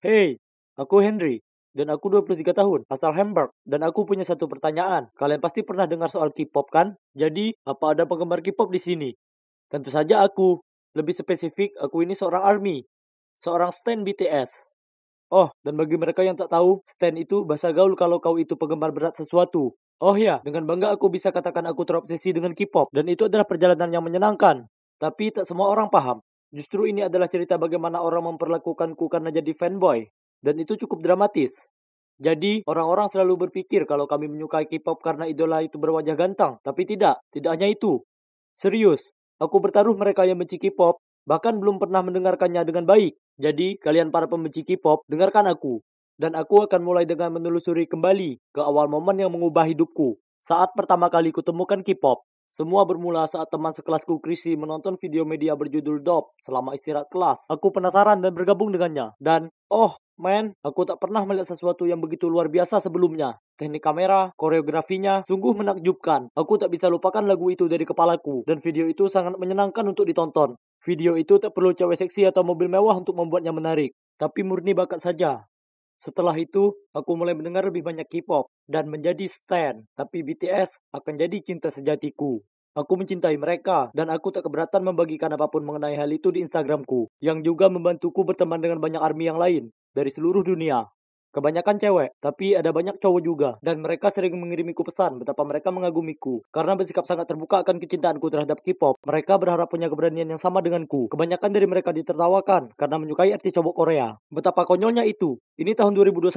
Hey, aku Henry, dan aku 23 tahun, asal Hamburg, dan aku punya satu pertanyaan. Kalian pasti pernah dengar soal K-pop kan? Jadi, apa ada penggemar K-pop di sini? Tentu saja aku. Lebih spesifik, aku ini seorang ARMY, seorang stan BTS. Oh, dan bagi mereka yang tak tahu, stan itu bahasa gaul kalau kau itu penggemar berat sesuatu. Oh ya, dengan bangga aku bisa katakan aku terobsesi dengan K-pop, dan itu adalah perjalanan yang menyenangkan. Tapi tak semua orang paham. Justru ini adalah cerita bagaimana orang memperlakukanku karena jadi fanboy. Dan itu cukup dramatis. Jadi, orang-orang selalu berpikir kalau kami menyukai K-pop karena idola itu berwajah ganteng. Tapi tidak hanya itu. Serius, aku bertaruh mereka yang benci K-pop, bahkan belum pernah mendengarkannya dengan baik. Jadi, kalian para pembenci K-pop, dengarkan aku. Dan aku akan mulai dengan menelusuri kembali ke awal momen yang mengubah hidupku. Saat pertama kali kutemukan K-pop, semua bermula saat teman sekelasku Chrissy menonton video media berjudul Dope selama istirahat kelas. Aku penasaran dan bergabung dengannya. Dan, oh man, aku tak pernah melihat sesuatu yang begitu luar biasa sebelumnya. Teknik kamera, koreografinya, sungguh menakjubkan. Aku tak bisa lupakan lagu itu dari kepalaku. Dan video itu sangat menyenangkan untuk ditonton. Video itu tak perlu cewek seksi atau mobil mewah untuk membuatnya menarik. Tapi murni bakat saja. Setelah itu, aku mulai mendengar lebih banyak K-pop dan menjadi stan. Tapi BTS akan jadi cinta sejatiku. Aku mencintai mereka dan aku tak keberatan membagikan apapun mengenai hal itu di Instagramku, yang juga membantuku berteman dengan banyak ARMY yang lain dari seluruh dunia. Kebanyakan cewek, tapi ada banyak cowok juga. Dan mereka sering mengirimiku pesan betapa mereka mengagumiku. Karena bersikap sangat terbuka akan kecintaanku terhadap K-pop, mereka berharap punya keberanian yang sama denganku. Kebanyakan dari mereka ditertawakan karena menyukai artis cowok Korea. Betapa konyolnya itu. Ini tahun 2021.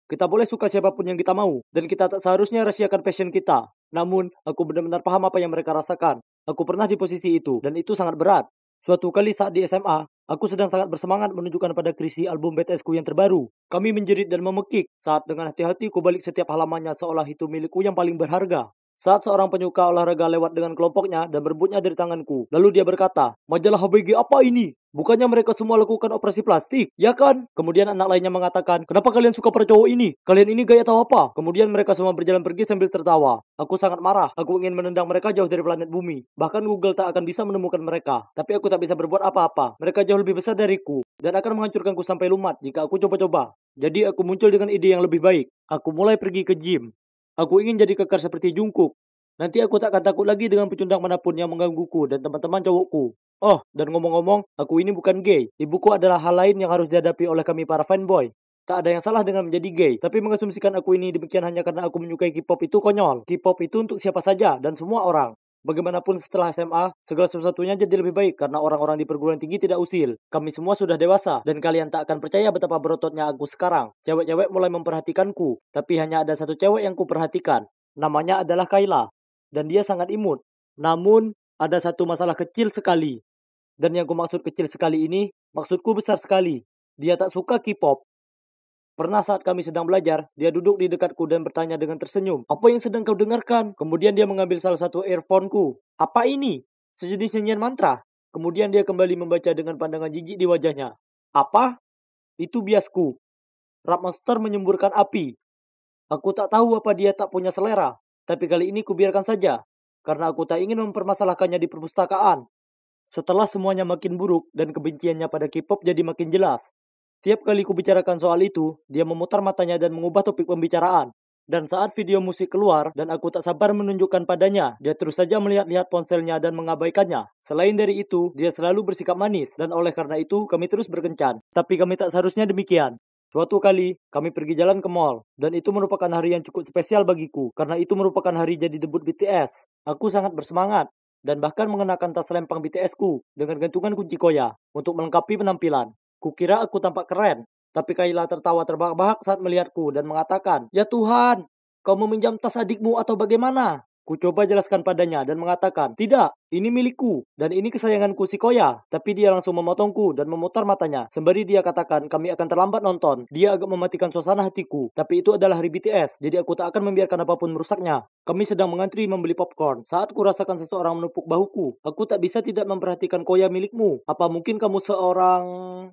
Kita boleh suka siapapun yang kita mau. Dan kita tak seharusnya rahasiakan passion kita. Namun, aku benar-benar paham apa yang mereka rasakan. Aku pernah di posisi itu, dan itu sangat berat. Suatu kali saat di SMA, aku sedang sangat bersemangat menunjukkan pada Chrissy album BTS-ku yang terbaru. Kami menjerit dan memekik saat dengan hati-hati ku balik setiap halamannya seolah itu milikku yang paling berharga. Saat seorang penyuka olahraga lewat dengan kelompoknya dan berebutnya dari tanganku. Lalu dia berkata, majalah HBG apa ini? Bukannya mereka semua lakukan operasi plastik, ya kan? Kemudian anak lainnya mengatakan, kenapa kalian suka para cowok ini? Kalian ini gaya tahu apa? Kemudian mereka semua berjalan pergi sambil tertawa. Aku sangat marah. Aku ingin menendang mereka jauh dari planet bumi. Bahkan Google tak akan bisa menemukan mereka. Tapi aku tak bisa berbuat apa-apa. Mereka jauh lebih besar dariku dan akan menghancurkanku sampai lumat jika aku coba-coba. Jadi aku muncul dengan ide yang lebih baik. Aku mulai pergi ke gym. Aku ingin jadi kekar seperti Jungkook. Nanti aku tak akan takut lagi dengan pecundang manapun yang menggangguku dan teman-teman cowokku. Oh, dan ngomong-ngomong, aku ini bukan gay. Ibuku adalah hal lain yang harus dihadapi oleh kami para fanboy. Tak ada yang salah dengan menjadi gay, tapi mengasumsikan aku ini demikian hanya karena aku menyukai K-pop itu konyol. K-pop itu untuk siapa saja dan semua orang. Bagaimanapun setelah SMA, segala sesuatunya jadi lebih baik karena orang-orang di perguruan tinggi tidak usil. Kami semua sudah dewasa, dan kalian tak akan percaya betapa berototnya aku sekarang. Cewek-cewek mulai memperhatikanku, tapi hanya ada satu cewek yang kuperhatikan. Namanya adalah Kayla, dan dia sangat imut. Namun, ada satu masalah kecil sekali. Dan yang kumaksud kecil sekali ini, maksudku besar sekali. Dia tak suka K-pop. Pernah saat kami sedang belajar, dia duduk di dekatku dan bertanya dengan tersenyum, apa yang sedang kau dengarkan? Kemudian dia mengambil salah satu earphone-ku. Apa ini? Sejenis nyanyian mantra. Kemudian dia kembali membaca dengan pandangan jijik di wajahnya. Apa? Itu biasku. Rap Monster menyemburkan api. Aku tak tahu apa dia tak punya selera. Tapi kali ini kubiarkan saja. Karena aku tak ingin mempermasalahkannya di perpustakaan. Setelah semuanya makin buruk dan kebenciannya pada K-pop jadi makin jelas. Tiap kali kubicarakan soal itu, dia memutar matanya dan mengubah topik pembicaraan. Dan saat video musik keluar dan aku tak sabar menunjukkan padanya, dia terus saja melihat-lihat ponselnya dan mengabaikannya. Selain dari itu, dia selalu bersikap manis dan oleh karena itu kami terus berkencan. Tapi kami tak seharusnya demikian. Suatu kali, kami pergi jalan ke mall, dan itu merupakan hari yang cukup spesial bagiku, karena itu merupakan hari jadi debut BTS. Aku sangat bersemangat, dan bahkan mengenakan tas lempang BTS-ku dengan gantungan kunci koya untuk melengkapi penampilan. Kukira aku tampak keren, tapi Kayla tertawa terbahak-bahak saat melihatku dan mengatakan, ya Tuhan, kau meminjam tas adikmu atau bagaimana? Ku coba jelaskan padanya dan mengatakan, tidak, ini milikku, dan ini kesayanganku si Koya. Tapi dia langsung memotongku dan memutar matanya. Sembari dia katakan, kami akan terlambat nonton. Dia agak mematikan suasana hatiku. Tapi itu adalah hari BTS, jadi aku tak akan membiarkan apapun merusaknya. Kami sedang mengantri membeli popcorn. Saat ku rasakan seseorang menepuk bahuku, aku tak bisa tidak memperhatikan Koya milikmu. Apa mungkin kamu seorang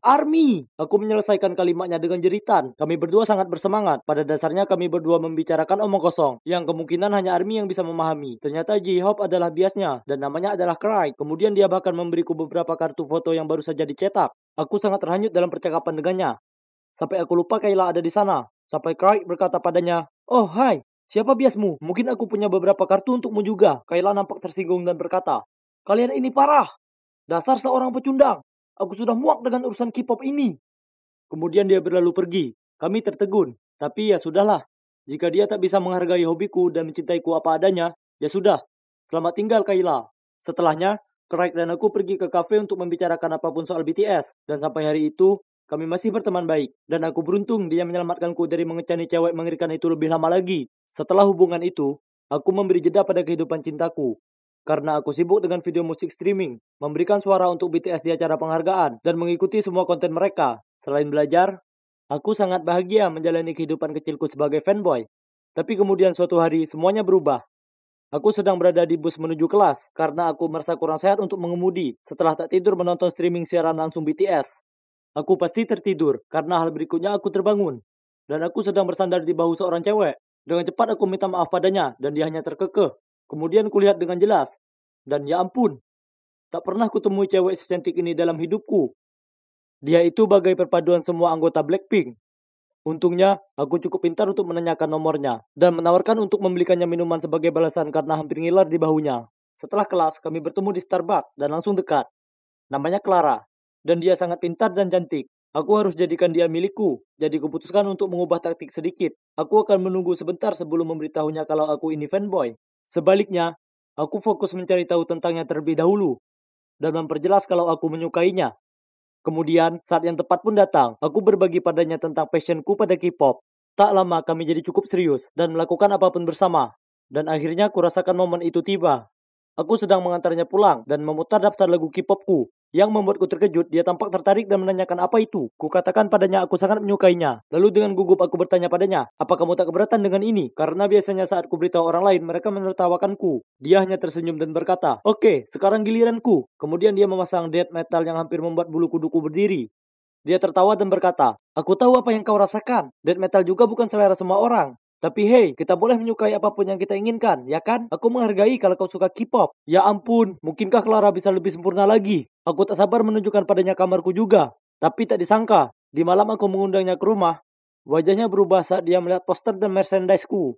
ARMY? Aku menyelesaikan kalimatnya dengan jeritan. Kami berdua sangat bersemangat. Pada dasarnya kami berdua membicarakan omong kosong, yang kemungkinan hanya ARMY yang bisa memahami. Ternyata J-Hope adalah biasnya, dan namanya adalah Cry. Kemudian dia bahkan memberiku beberapa kartu foto yang baru saja dicetak. Aku sangat terhanyut dalam percakapan dengannya. sampai aku lupa Kayla ada di sana. Sampai Craig berkata padanya, "Oh hai, siapa biasmu? Mungkin aku punya beberapa kartu untukmu juga." Kayla nampak tersinggung dan berkata, "Kalian ini parah. Dasar seorang pecundang. Aku sudah muak dengan urusan K-pop ini." Kemudian dia berlalu pergi. Kami tertegun. Tapi ya sudahlah. Jika dia tak bisa menghargai hobiku dan mencintaiku apa adanya, ya sudah. Selamat tinggal Kayla. Setelahnya, Craig dan aku pergi ke kafe untuk membicarakan apapun soal BTS. Dan sampai hari itu, kami masih berteman baik. Dan aku beruntung dia menyelamatkanku dari mengecani cewek mengerikan itu lebih lama lagi. Setelah hubungan itu, aku memberi jeda pada kehidupan cintaku. Karena aku sibuk dengan video musik streaming, memberikan suara untuk BTS di acara penghargaan, dan mengikuti semua konten mereka. Selain belajar, aku sangat bahagia menjalani kehidupan kecilku sebagai fanboy. Tapi kemudian suatu hari semuanya berubah. Aku sedang berada di bus menuju kelas karena aku merasa kurang sehat untuk mengemudi setelah tak tidur menonton streaming siaran langsung BTS. Aku pasti tertidur karena hal berikutnya aku terbangun. Dan aku sedang bersandar di bahu seorang cewek. Dengan cepat aku minta maaf padanya dan dia hanya terkekeh. Kemudian kulihat dengan jelas. Dan ya ampun, tak pernah kutemui cewek secantik ini dalam hidupku. Dia itu bagai perpaduan semua anggota Blackpink. Untungnya, aku cukup pintar untuk menanyakan nomornya dan menawarkan untuk membelikannya minuman sebagai balasan karena hampir ngiler di bahunya. Setelah kelas, kami bertemu di Starbucks dan langsung dekat. Namanya Clara, dan dia sangat pintar dan cantik. Aku harus jadikan dia milikku, jadi kuputuskan untuk mengubah taktik sedikit. Aku akan menunggu sebentar sebelum memberitahunya kalau aku ini fanboy. Sebaliknya, aku fokus mencari tahu tentangnya terlebih dahulu dan memperjelas kalau aku menyukainya. Kemudian, saat yang tepat pun datang. Aku berbagi padanya tentang passionku pada K-pop. Tak lama kami jadi cukup serius dan melakukan apapun bersama. Dan akhirnya kurasakan momen itu tiba. Aku sedang mengantarnya pulang dan memutar daftar lagu K-popku. Yang membuatku terkejut, dia tampak tertarik dan menanyakan apa itu. Kukatakan padanya aku sangat menyukainya. Lalu dengan gugup aku bertanya padanya, "Apa kamu tak keberatan dengan ini?" Karena biasanya saat ku beritahu orang lain, mereka menertawakanku. Dia hanya tersenyum dan berkata, "Oke, sekarang giliranku." Kemudian dia memasang death metal yang hampir membuat bulu kuduku berdiri. Dia tertawa dan berkata, "Aku tahu apa yang kau rasakan. Death metal juga bukan selera semua orang. Tapi hey, kita boleh menyukai apapun yang kita inginkan, ya kan? Aku menghargai kalau kau suka K-pop." Ya ampun, mungkinkah Clara bisa lebih sempurna lagi? Aku tak sabar menunjukkan padanya kamarku juga. Tapi tak disangka, di malam aku mengundangnya ke rumah, wajahnya berubah saat dia melihat poster dan merchandise-ku.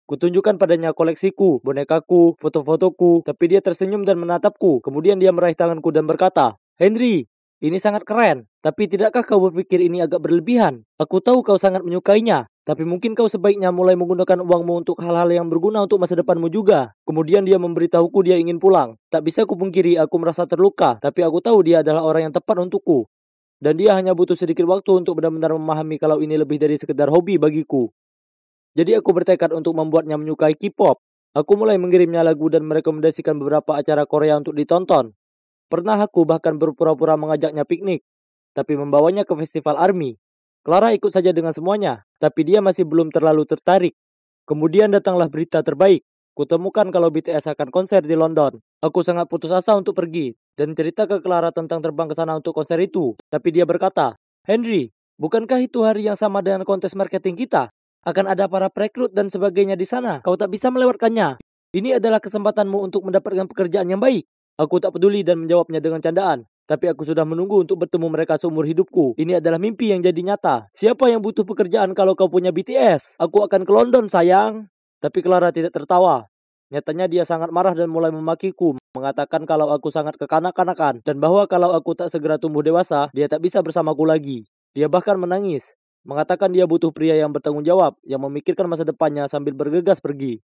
Kutunjukkan padanya koleksiku, bonekaku, foto-fotoku, tapi dia tersenyum dan menatapku. Kemudian dia meraih tanganku dan berkata, "Henry, ini sangat keren, tapi tidakkah kau berpikir ini agak berlebihan? Aku tahu kau sangat menyukainya, tapi mungkin kau sebaiknya mulai menggunakan uangmu untuk hal-hal yang berguna untuk masa depanmu juga." Kemudian dia memberitahuku dia ingin pulang. Tak bisa kupungkiri aku merasa terluka, tapi aku tahu dia adalah orang yang tepat untukku. Dan dia hanya butuh sedikit waktu untuk benar-benar memahami kalau ini lebih dari sekedar hobi bagiku. Jadi aku bertekad untuk membuatnya menyukai K-pop. Aku mulai mengirimnya lagu dan merekomendasikan beberapa acara Korea untuk ditonton. Pernah aku bahkan berpura-pura mengajaknya piknik, tapi membawanya ke festival ARMY. Clara ikut saja dengan semuanya, tapi dia masih belum terlalu tertarik. Kemudian datanglah berita terbaik. Kutemukan kalau BTS akan konser di London. Aku sangat putus asa untuk pergi dan cerita ke Clara tentang terbang ke sana untuk konser itu. Tapi dia berkata, "Henry, bukankah itu hari yang sama dengan kontes marketing kita? Akan ada para perekrut dan sebagainya di sana. Kau tak bisa melewatkannya. Ini adalah kesempatanmu untuk mendapatkan pekerjaan yang baik." Aku tak peduli dan menjawabnya dengan candaan. Tapi aku sudah menunggu untuk bertemu mereka seumur hidupku. Ini adalah mimpi yang jadi nyata. Siapa yang butuh pekerjaan kalau kau punya BTS? Aku akan ke London, sayang. Tapi Clara tidak tertawa. Nyatanya dia sangat marah dan mulai memakiku, mengatakan kalau aku sangat kekanak-kanakan dan bahwa kalau aku tak segera tumbuh dewasa, dia tak bisa bersamaku lagi. Dia bahkan menangis, mengatakan dia butuh pria yang bertanggung jawab, yang memikirkan masa depannya sambil bergegas pergi.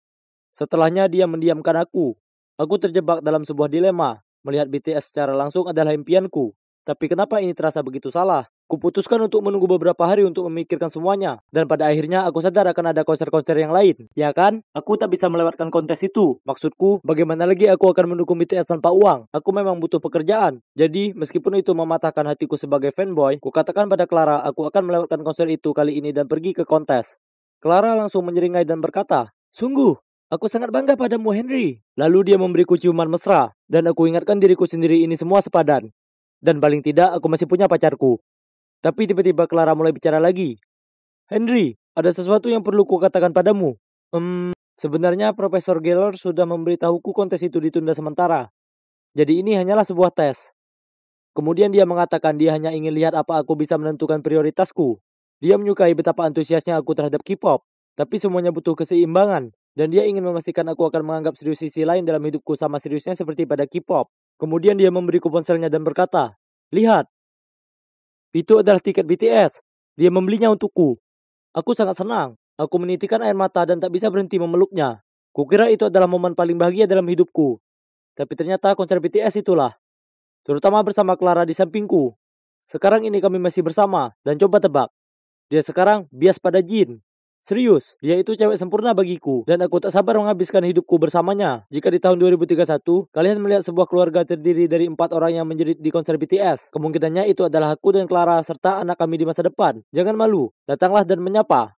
Setelahnya dia mendiamkan aku. Aku terjebak dalam sebuah dilema. Melihat BTS secara langsung adalah impianku. Tapi kenapa ini terasa begitu salah? Kuputuskan untuk menunggu beberapa hari untuk memikirkan semuanya. Dan pada akhirnya aku sadar akan ada konser-konser yang lain. Ya kan? Aku tak bisa melewatkan kontes itu. Maksudku, bagaimana lagi aku akan mendukung BTS tanpa uang? Aku memang butuh pekerjaan. Jadi, meskipun itu mematahkan hatiku sebagai fanboy, kukatakan pada Clara aku akan melewatkan konser itu kali ini dan pergi ke kontes. Clara langsung menyeringai dan berkata, "Sungguh, aku sangat bangga padamu, Henry." Lalu dia memberiku ciuman mesra, dan aku ingatkan diriku sendiri ini semua sepadan. Dan paling tidak, aku masih punya pacarku. Tapi tiba-tiba Clara mulai bicara lagi. "Henry, ada sesuatu yang perlu kukatakan padamu. Sebenarnya Profesor Geller sudah memberitahuku kontes itu ditunda sementara. Jadi ini hanyalah sebuah tes." Kemudian dia mengatakan dia hanya ingin lihat apa aku bisa menentukan prioritasku. Dia menyukai betapa antusiasnya aku terhadap K-pop, tapi semuanya butuh keseimbangan, dan dia ingin memastikan aku akan menganggap serius sisi lain dalam hidupku sama seriusnya seperti pada K-pop. Kemudian dia memberiku ponselnya dan berkata, "Lihat, itu adalah tiket BTS. Dia membelinya untukku." Aku sangat senang. Aku menitikkan air mata dan tak bisa berhenti memeluknya. Kukira itu adalah momen paling bahagia dalam hidupku. Tapi ternyata konser BTS itulah. Terutama bersama Clara di sampingku. Sekarang ini kami masih bersama. Dan coba tebak. Dia sekarang bias pada Jin. Serius, dia itu cewek sempurna bagiku. Dan aku tak sabar menghabiskan hidupku bersamanya. Jika di tahun 2031, kalian melihat sebuah keluarga terdiri dari 4 orang yang menjerit di konser BTS. Kemungkinannya itu adalah aku dan Clara serta anak kami di masa depan. Jangan malu, datanglah dan menyapa.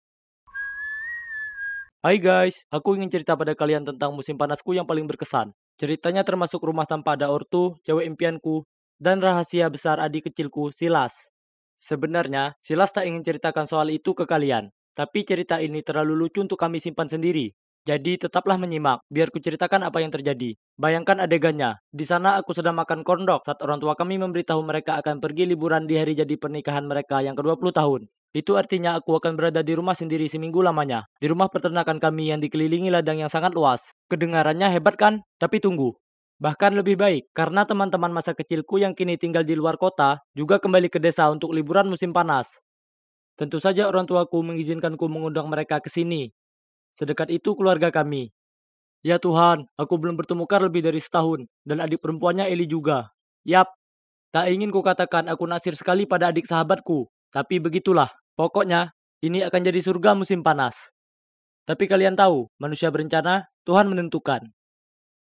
Hai guys, aku ingin cerita pada kalian tentang musim panasku yang paling berkesan. Ceritanya termasuk rumah tanpa ada ortu, cewek impianku, dan rahasia besar adik kecilku, Silas. Sebenarnya, Silas tak ingin ceritakan soal itu ke kalian, tapi cerita ini terlalu lucu untuk kami simpan sendiri. Jadi tetaplah menyimak, biar ku ceritakan apa yang terjadi. Bayangkan adegannya, di sana aku sedang makan corn dog saat orang tua kami memberitahu mereka akan pergi liburan di hari jadi pernikahan mereka yang ke-20 tahun. Itu artinya aku akan berada di rumah sendiri seminggu lamanya. Di rumah peternakan kami yang dikelilingi ladang yang sangat luas. Kedengarannya hebat kan? Tapi tunggu. Bahkan lebih baik, karena teman-teman masa kecilku yang kini tinggal di luar kota juga kembali ke desa untuk liburan musim panas. Tentu saja orang tuaku mengizinkanku mengundang mereka ke sini. Sedekat itu keluarga kami. Ya Tuhan, aku belum bertemu Carl lebih dari setahun, dan adik perempuannya Eli juga. Yap, tak ingin kukatakan aku naksir sekali pada adik sahabatku, tapi begitulah. Pokoknya, ini akan jadi surga musim panas. Tapi kalian tahu, manusia berencana, Tuhan menentukan.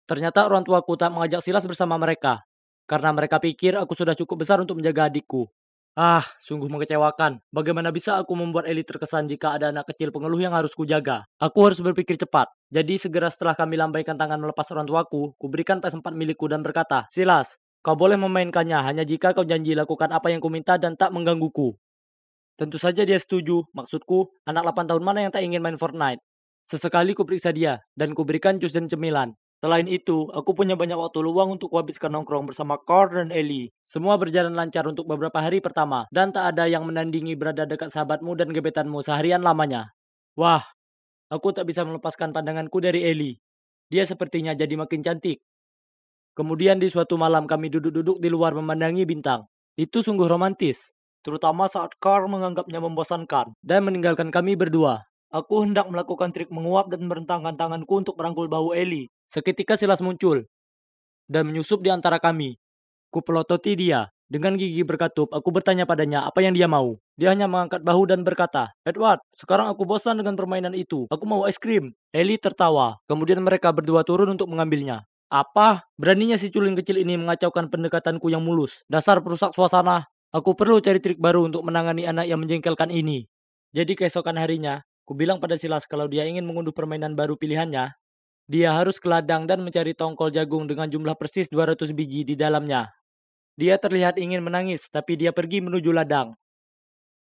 Ternyata orang tuaku tak mengajak Silas bersama mereka, karena mereka pikir aku sudah cukup besar untuk menjaga adikku. Ah, sungguh mengecewakan. Bagaimana bisa aku membuat Eli terkesan jika ada anak kecil pengeluh yang harus kujaga? Aku harus berpikir cepat. Jadi segera setelah kami lambaikan tangan melepas orang tuaku, kuberikan PS4 milikku dan berkata, "Silas, kau boleh memainkannya hanya jika kau janji lakukan apa yang kuminta dan tak menggangguku." Tentu saja dia setuju, maksudku, anak 8 tahun mana yang tak ingin main Fortnite? Sesekali ku periksa dia, dan ku berikan jus dan cemilan. Selain itu, aku punya banyak waktu luang untuk kuhabiskan nongkrong bersama Carl dan Ellie. Semua berjalan lancar untuk beberapa hari pertama, dan tak ada yang menandingi berada dekat sahabatmu dan gebetanmu seharian lamanya. Wah, aku tak bisa melepaskan pandanganku dari Ellie. Dia sepertinya jadi makin cantik. Kemudian di suatu malam kami duduk-duduk di luar memandangi bintang. Itu sungguh romantis, terutama saat Carl menganggapnya membosankan dan meninggalkan kami berdua. Aku hendak melakukan trik menguap dan merentangkan tanganku untuk merangkul bahu Ellie. Seketika Silas muncul dan menyusup di antara kami. Kupelototi dia. Dengan gigi berkatup, aku bertanya padanya apa yang dia mau. Dia hanya mengangkat bahu dan berkata, "Edward, sekarang aku bosan dengan permainan itu. Aku mau es krim." Ellie tertawa. Kemudian mereka berdua turun untuk mengambilnya. Apa? Beraninya si culun kecil ini mengacaukan pendekatanku yang mulus. Dasar perusak suasana. Aku perlu cari trik baru untuk menangani anak yang menjengkelkan ini. Jadi keesokan harinya, ku bilang pada Silas kalau dia ingin mengunduh permainan baru pilihannya, dia harus ke ladang dan mencari tongkol jagung dengan jumlah persis 200 biji di dalamnya. Dia terlihat ingin menangis, tapi dia pergi menuju ladang.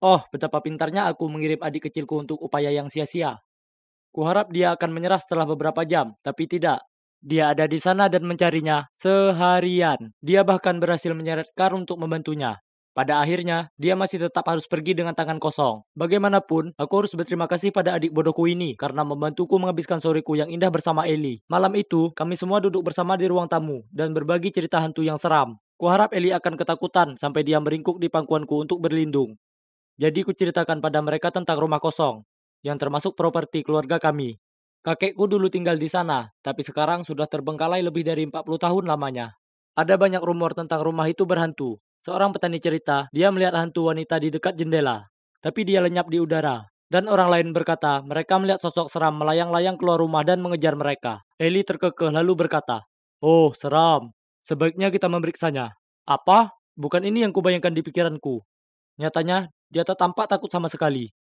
Oh, betapa pintarnya aku mengirim adik kecilku untuk upaya yang sia-sia. Kuharap dia akan menyerah setelah beberapa jam, tapi tidak. Dia ada di sana dan mencarinya seharian. Dia bahkan berhasil menyeret Carl untuk membantunya. Pada akhirnya, dia masih tetap harus pergi dengan tangan kosong. Bagaimanapun, aku harus berterima kasih pada adik bodohku ini karena membantuku menghabiskan soreku yang indah bersama Ellie. Malam itu, kami semua duduk bersama di ruang tamu dan berbagi cerita hantu yang seram. Kuharap Ellie akan ketakutan sampai dia meringkuk di pangkuanku untuk berlindung. Jadi kuceritakan pada mereka tentang rumah kosong, yang termasuk properti keluarga kami. Kakekku dulu tinggal di sana, tapi sekarang sudah terbengkalai lebih dari 40 tahun lamanya. Ada banyak rumor tentang rumah itu berhantu. Seorang petani cerita, dia melihat hantu wanita di dekat jendela, tapi dia lenyap di udara. Dan orang lain berkata, mereka melihat sosok seram melayang-layang keluar rumah dan mengejar mereka. Ellie terkekeh lalu berkata, "Oh, seram. Sebaiknya kita memeriksanya." Apa? Bukan ini yang kubayangkan di pikiranku. Nyatanya, dia tak tampak takut sama sekali.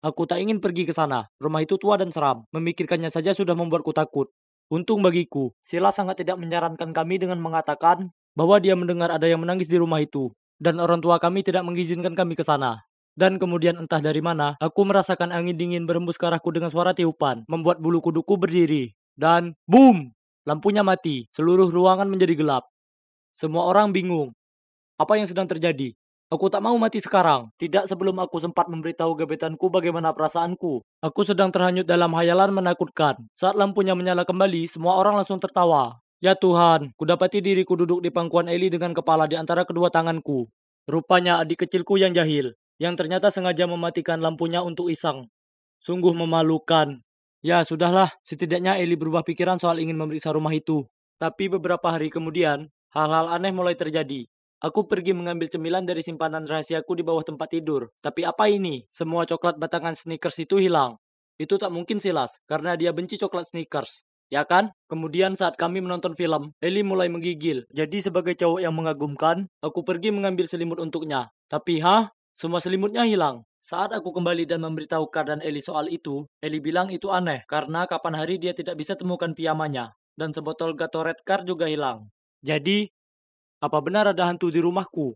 Aku tak ingin pergi ke sana. Rumah itu tua dan seram. Memikirkannya saja sudah membuatku takut. Untung bagiku, Sila sangat tidak menyarankan kami dengan mengatakan bahwa dia mendengar ada yang menangis di rumah itu. Dan orang tua kami tidak mengizinkan kami ke sana. Dan kemudian entah dari mana, aku merasakan angin dingin berembus ke arahku dengan suara tiupan, membuat bulu kuduku berdiri. Dan boom! Lampunya mati. Seluruh ruangan menjadi gelap. Semua orang bingung. Apa yang sedang terjadi? Aku tak mau mati sekarang. Tidak sebelum aku sempat memberitahu gebetanku bagaimana perasaanku. Aku sedang terhanyut dalam hayalan menakutkan. Saat lampunya menyala kembali, semua orang langsung tertawa. Ya Tuhan, kudapati diriku duduk di pangkuan Eli dengan kepala di antara kedua tanganku. Rupanya adik kecilku yang jahil, yang ternyata sengaja mematikan lampunya untuk iseng. Sungguh memalukan. Ya sudahlah, setidaknya Eli berubah pikiran soal ingin memeriksa rumah itu. Tapi beberapa hari kemudian, hal-hal aneh mulai terjadi. Aku pergi mengambil cemilan dari simpanan rahasiaku di bawah tempat tidur. Tapi apa ini? Semua coklat batangan Snickers itu hilang. Itu tak mungkin Silas, karena dia benci coklat Snickers. Ya kan? Kemudian saat kami menonton film, Ellie mulai menggigil. Jadi sebagai cowok yang mengagumkan, aku pergi mengambil selimut untuknya. Tapi semua selimutnya hilang. Saat aku kembali dan memberitahu Kar dan Ellie soal itu, Ellie bilang itu aneh, karena kapan hari dia tidak bisa temukan piyamanya. Dan sebotol Gatorade Kar juga hilang. Jadi, apa benar ada hantu di rumahku?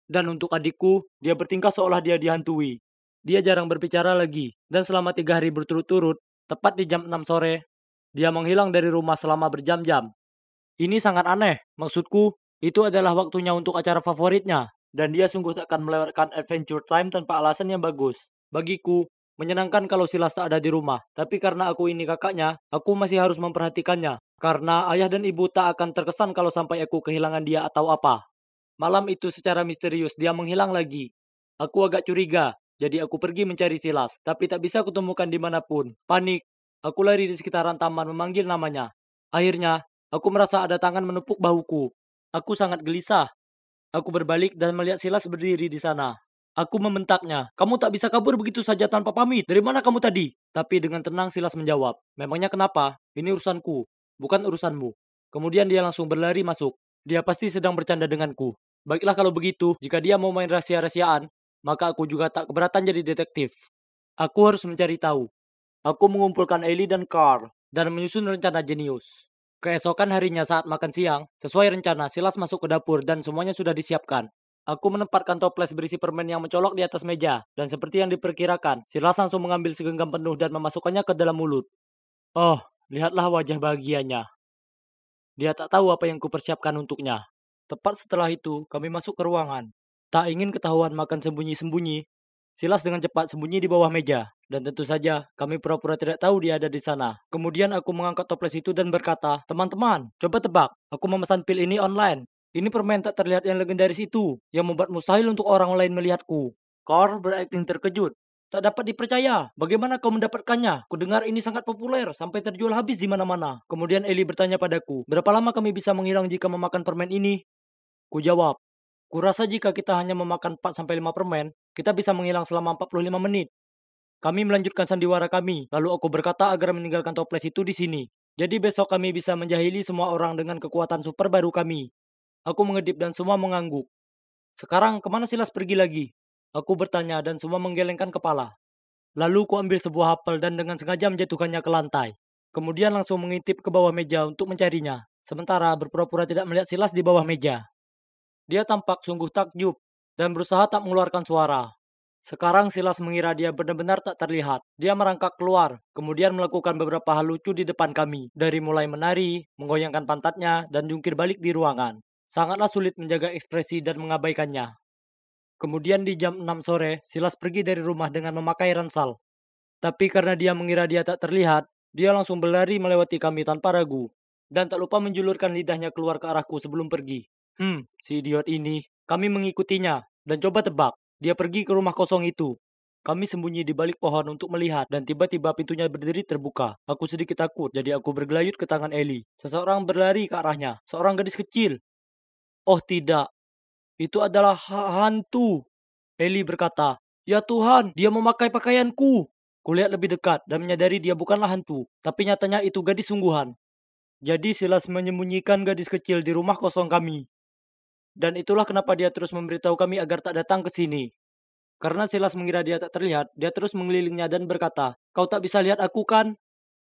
Dan untuk adikku, dia bertingkah seolah dia dihantui. Dia jarang berbicara lagi, dan selama 3 hari berturut-turut, tepat di jam 6 sore, dia menghilang dari rumah selama berjam-jam. Ini sangat aneh, maksudku, itu adalah waktunya untuk acara favoritnya, dan dia sungguh tak akan melewatkan adventure time tanpa alasan yang bagus. Bagiku, menyenangkan kalau Silas tak ada di rumah, tapi karena aku ini kakaknya, aku masih harus memperhatikannya, karena ayah dan ibu tak akan terkesan kalau sampai aku kehilangan dia atau apa. Malam itu secara misterius dia menghilang lagi. Aku agak curiga, jadi aku pergi mencari Silas, tapi tak bisa kutemukan dimanapun. Panik, aku lari di sekitaran taman memanggil namanya. Akhirnya, aku merasa ada tangan menepuk bahuku. Aku sangat gelisah. Aku berbalik dan melihat Silas berdiri di sana. Aku membentaknya, "Kamu tak bisa kabur begitu saja tanpa pamit. Dari mana kamu tadi?" Tapi dengan tenang Silas menjawab, "Memangnya kenapa? Ini urusanku, bukan urusanmu." Kemudian dia langsung berlari masuk. Dia pasti sedang bercanda denganku. Baiklah kalau begitu, jika dia mau main rahasia-rahasiaan, maka aku juga tak keberatan jadi detektif. Aku harus mencari tahu. Aku mengumpulkan Ellie dan Carl, dan menyusun rencana jenius. Keesokan harinya saat makan siang, sesuai rencana Silas masuk ke dapur dan semuanya sudah disiapkan. Aku menempatkan toples berisi permen yang mencolok di atas meja, dan seperti yang diperkirakan, Silas langsung mengambil segenggam penuh dan memasukkannya ke dalam mulut. Oh, lihatlah wajah bahagianya. Dia tak tahu apa yang kupersiapkan untuknya. Tepat setelah itu, kami masuk ke ruangan. Tak ingin ketahuan makan sembunyi-sembunyi, Silas dengan cepat sembunyi di bawah meja, dan tentu saja kami pura-pura tidak tahu dia ada di sana. Kemudian aku mengangkat toples itu dan berkata, "Teman-teman, coba tebak, aku memesan pil ini online. Ini permen tak terlihat yang legendaris itu, yang membuat mustahil untuk orang lain melihatku." Carl berakting terkejut. "Tak dapat dipercaya. Bagaimana kau mendapatkannya? Kudengar ini sangat populer, sampai terjual habis di mana-mana." Kemudian Eli bertanya padaku, "Berapa lama kami bisa menghilang jika memakan permen ini?" Ku jawab, "Kurasa jika kita hanya memakan 4-5 permen, kita bisa menghilang selama 45 menit." Kami melanjutkan sandiwara kami, lalu aku berkata agar meninggalkan toples itu di sini. Jadi besok kami bisa menjahili semua orang dengan kekuatan super baru kami. Aku mengedip dan semua mengangguk. "Sekarang kemana Silas pergi lagi?" Aku bertanya dan semua menggelengkan kepala. Lalu ku ambil sebuah apel dan dengan sengaja menjatuhkannya ke lantai. Kemudian langsung mengintip ke bawah meja untuk mencarinya. Sementara berpura-pura tidak melihat Silas di bawah meja. Dia tampak sungguh takjub dan berusaha tak mengeluarkan suara. Sekarang Silas mengira dia benar-benar tak terlihat. Dia merangkak keluar, kemudian melakukan beberapa hal lucu di depan kami. Dari mulai menari, menggoyangkan pantatnya, dan jungkir balik di ruangan. Sangatlah sulit menjaga ekspresi dan mengabaikannya. Kemudian di jam 6 sore, Silas pergi dari rumah dengan memakai ransel. Tapi karena dia mengira dia tak terlihat, dia langsung berlari melewati kami tanpa ragu. Dan tak lupa menjulurkan lidahnya keluar ke arahku sebelum pergi. Si idiot ini. Kami mengikutinya, dan coba tebak, dia pergi ke rumah kosong itu. Kami sembunyi di balik pohon untuk melihat, dan tiba-tiba pintunya berdiri terbuka. Aku sedikit takut, jadi aku bergelayut ke tangan Ellie. Seseorang berlari ke arahnya, seorang gadis kecil. Oh tidak, itu adalah hantu. Ellie berkata, "Ya Tuhan, dia memakai pakaianku." Kulihat lebih dekat dan menyadari dia bukanlah hantu, tapi nyatanya itu gadis sungguhan. Jadi Silas menyembunyikan gadis kecil di rumah kosong kami. Dan itulah kenapa dia terus memberitahu kami agar tak datang ke sini. Karena Silas mengira dia tak terlihat, dia terus mengelilingnya dan berkata, "Kau tak bisa lihat aku kan?"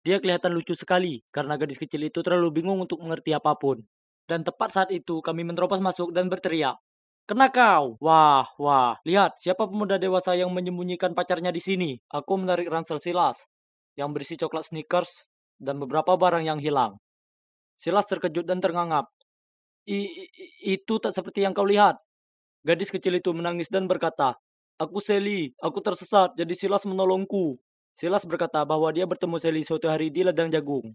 Dia kelihatan lucu sekali, karena gadis kecil itu terlalu bingung untuk mengerti apapun. Dan tepat saat itu kami menerobos masuk dan berteriak, "Kena kau!" Wah, wah, lihat siapa pemuda dewasa yang menyembunyikan pacarnya di sini. Aku menarik ransel Silas, yang berisi coklat Snickers, dan beberapa barang yang hilang. Silas terkejut dan terngangap. Itu tak seperti yang kau lihat." Gadis kecil itu menangis dan berkata, "Aku Sally, aku tersesat, jadi Silas menolongku." Silas berkata bahwa dia bertemu Sally suatu hari di ladang jagung.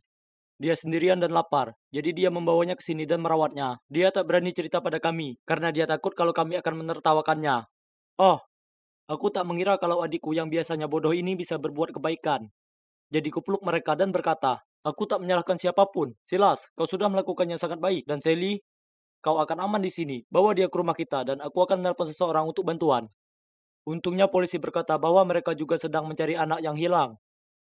Dia sendirian dan lapar, jadi dia membawanya ke sini dan merawatnya. Dia tak berani cerita pada kami, karena dia takut kalau kami akan menertawakannya. Oh, aku tak mengira kalau adikku yang biasanya bodoh ini bisa berbuat kebaikan. Jadi kupeluk mereka dan berkata, "Aku tak menyalahkan siapapun. Silas, kau sudah melakukan yang sangat baik. Dan Sally, kau akan aman di sini. Bawa dia ke rumah kita dan aku akan menelpon seseorang untuk bantuan." Untungnya polisi berkata bahwa mereka juga sedang mencari anak yang hilang.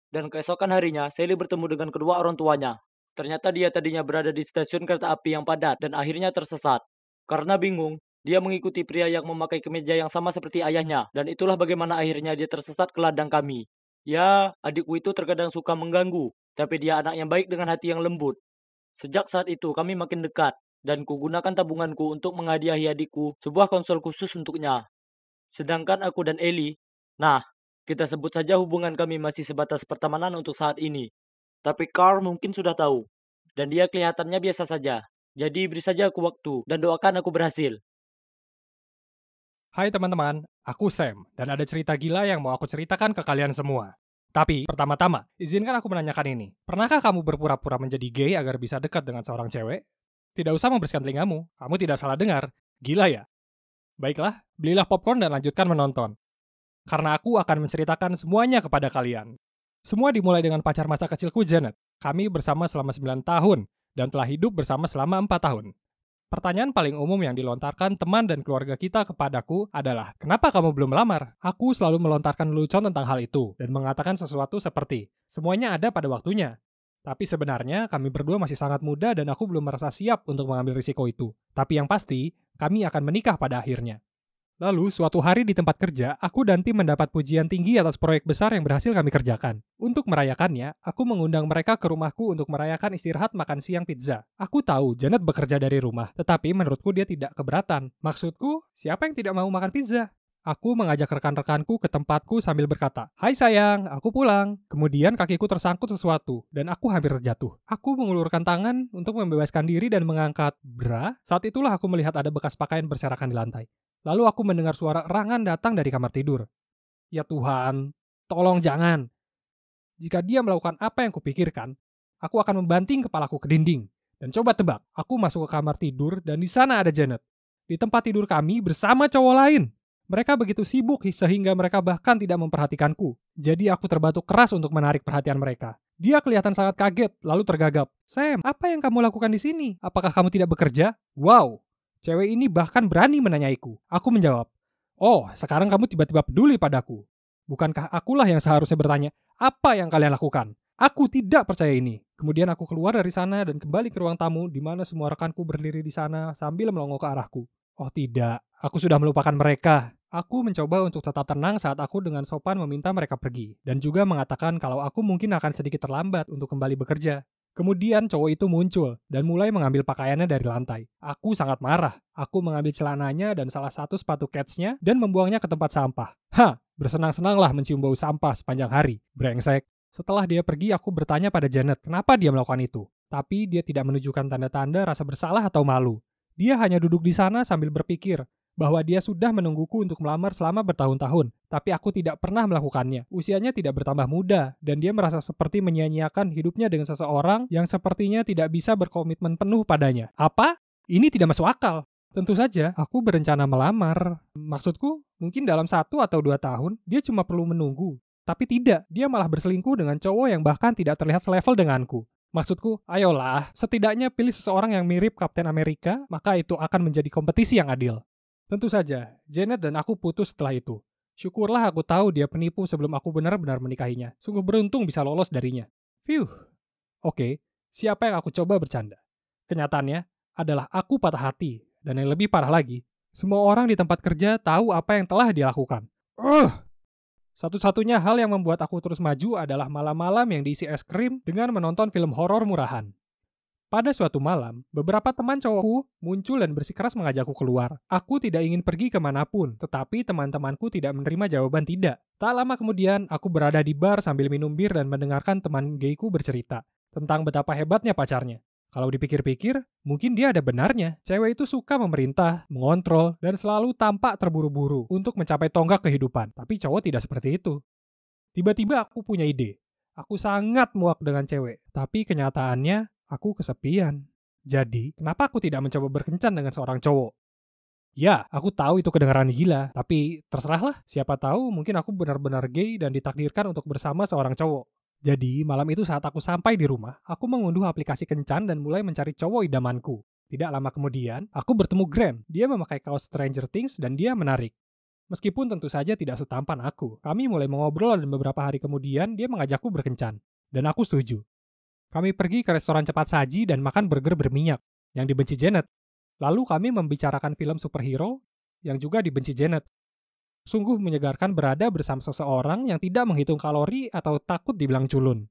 Dan keesokan harinya, Sally bertemu dengan kedua orang tuanya. Ternyata dia tadinya berada di stasiun kereta api yang padat dan akhirnya tersesat. Karena bingung, dia mengikuti pria yang memakai kemeja yang sama seperti ayahnya. Dan itulah bagaimana akhirnya dia tersesat ke ladang kami. Ya, adikku itu terkadang suka mengganggu, tapi dia anak yang baik dengan hati yang lembut. Sejak saat itu kami makin dekat, dan kugunakan tabunganku untuk menghadiahi adikku sebuah konsol khusus untuknya. Sedangkan aku dan Eli, nah, kita sebut saja hubungan kami masih sebatas pertemanan untuk saat ini. Tapi Carl mungkin sudah tahu, dan dia kelihatannya biasa saja. Jadi beri saja aku waktu, dan doakan aku berhasil. Hai teman-teman, aku Sam, dan ada cerita gila yang mau aku ceritakan ke kalian semua. Tapi, pertama-tama, izinkan aku menanyakan ini. Pernahkah kamu berpura-pura menjadi gay agar bisa dekat dengan seorang cewek? Tidak usah membersihkan telingamu, kamu tidak salah dengar. Gila ya? Baiklah, belilah popcorn dan lanjutkan menonton. Karena aku akan menceritakan semuanya kepada kalian. Semua dimulai dengan pacar masa kecilku Janet. Kami bersama selama 9 tahun, dan telah hidup bersama selama 4 tahun. Pertanyaan paling umum yang dilontarkan teman dan keluarga kita kepadaku adalah, kenapa kamu belum melamar? Aku selalu melontarkan lelucon tentang hal itu, dan mengatakan sesuatu seperti, semuanya ada pada waktunya. Tapi sebenarnya kami berdua masih sangat muda dan aku belum merasa siap untuk mengambil risiko itu. Tapi yang pasti, kami akan menikah pada akhirnya. Lalu, suatu hari di tempat kerja, aku dan tim mendapat pujian tinggi atas proyek besar yang berhasil kami kerjakan. Untuk merayakannya, aku mengundang mereka ke rumahku untuk merayakan istirahat makan siang pizza. Aku tahu Janet bekerja dari rumah, tetapi menurutku dia tidak keberatan. Maksudku, siapa yang tidak mau makan pizza? Aku mengajak rekan-rekanku ke tempatku sambil berkata, "Hai sayang, aku pulang." Kemudian kakiku tersangkut sesuatu, dan aku hampir terjatuh. Aku mengulurkan tangan untuk membebaskan diri dan mengangkat bra. Saat itulah aku melihat ada bekas pakaian berserakan di lantai. Lalu aku mendengar suara erangan datang dari kamar tidur. Ya Tuhan, tolong jangan. Jika dia melakukan apa yang kupikirkan, aku akan membanting kepalaku ke dinding. Dan coba tebak, aku masuk ke kamar tidur dan di sana ada Janet. Di tempat tidur kami bersama cowok lain. Mereka begitu sibuk sehingga mereka bahkan tidak memperhatikanku. Jadi aku terbatuk keras untuk menarik perhatian mereka. Dia kelihatan sangat kaget, lalu tergagap. "Sam, apa yang kamu lakukan di sini? Apakah kamu tidak bekerja?" Wow, cewek ini bahkan berani menanyaiku. Aku menjawab, "Oh, sekarang kamu tiba-tiba peduli padaku. Bukankah akulah yang seharusnya bertanya, apa yang kalian lakukan? Aku tidak percaya ini." Kemudian aku keluar dari sana dan kembali ke ruang tamu di mana semua rekanku berdiri di sana sambil melongo ke arahku. Oh tidak, aku sudah melupakan mereka. Aku mencoba untuk tetap tenang saat aku dengan sopan meminta mereka pergi, dan juga mengatakan kalau aku mungkin akan sedikit terlambat untuk kembali bekerja. Kemudian cowok itu muncul dan mulai mengambil pakaiannya dari lantai. Aku sangat marah. Aku mengambil celananya dan salah satu sepatu ketsnya dan membuangnya ke tempat sampah. Bersenang-senanglah mencium bau sampah sepanjang hari. Brengsek. Setelah dia pergi, aku bertanya pada Janet kenapa dia melakukan itu. Tapi dia tidak menunjukkan tanda-tanda rasa bersalah atau malu. Dia hanya duduk di sana sambil berpikir bahwa dia sudah menungguku untuk melamar selama bertahun-tahun, tapi aku tidak pernah melakukannya. Usianya tidak bertambah muda, dan dia merasa seperti menyia-nyiakan hidupnya dengan seseorang yang sepertinya tidak bisa berkomitmen penuh padanya. Apa? Ini tidak masuk akal. Tentu saja, aku berencana melamar. Maksudku, mungkin dalam 1 atau 2 tahun, dia cuma perlu menunggu. Tapi tidak, dia malah berselingkuh dengan cowok yang bahkan tidak terlihat selevel denganku. Maksudku, ayolah, setidaknya pilih seseorang yang mirip Kapten Amerika, maka itu akan menjadi kompetisi yang adil. Tentu saja, Janet dan aku putus setelah itu. Syukurlah aku tahu dia penipu sebelum aku benar-benar menikahinya. Sungguh beruntung bisa lolos darinya. Phew. Oke, siapa yang aku coba bercanda? Kenyataannya adalah aku patah hati. Dan yang lebih parah lagi, semua orang di tempat kerja tahu apa yang telah dia lakukan. Satu-satunya hal yang membuat aku terus maju adalah malam-malam yang diisi es krim dengan menonton film horor murahan. Pada suatu malam, beberapa teman cowokku muncul dan bersikeras mengajakku keluar. Aku tidak ingin pergi kemanapun, tetapi teman-temanku tidak menerima jawaban tidak. Tak lama kemudian, aku berada di bar sambil minum bir dan mendengarkan teman gayku bercerita tentang betapa hebatnya pacarnya. Kalau dipikir-pikir, mungkin dia ada benarnya. Cewek itu suka memerintah, mengontrol, dan selalu tampak terburu-buru untuk mencapai tonggak kehidupan. Tapi cowok tidak seperti itu. Tiba-tiba aku punya ide. Aku sangat muak dengan cewek, tapi kenyataannya aku kesepian. Jadi, kenapa aku tidak mencoba berkencan dengan seorang cowok? Ya, aku tahu itu kedengaran gila, tapi terserahlah. Siapa tahu mungkin aku benar-benar gay dan ditakdirkan untuk bersama seorang cowok. Jadi, malam itu saat aku sampai di rumah, aku mengunduh aplikasi kencan dan mulai mencari cowok idamanku. Tidak lama kemudian, aku bertemu Graham. Dia memakai kaos Stranger Things dan dia menarik. Meskipun tentu saja tidak setampan aku, kami mulai mengobrol dan beberapa hari kemudian dia mengajakku berkencan. Dan aku setuju. Kami pergi ke restoran cepat saji dan makan burger berminyak, yang dibenci Janet. Lalu kami membicarakan film superhero, yang juga dibenci Janet. Sungguh menyegarkan berada bersama seseorang yang tidak menghitung kalori atau takut dibilang culun.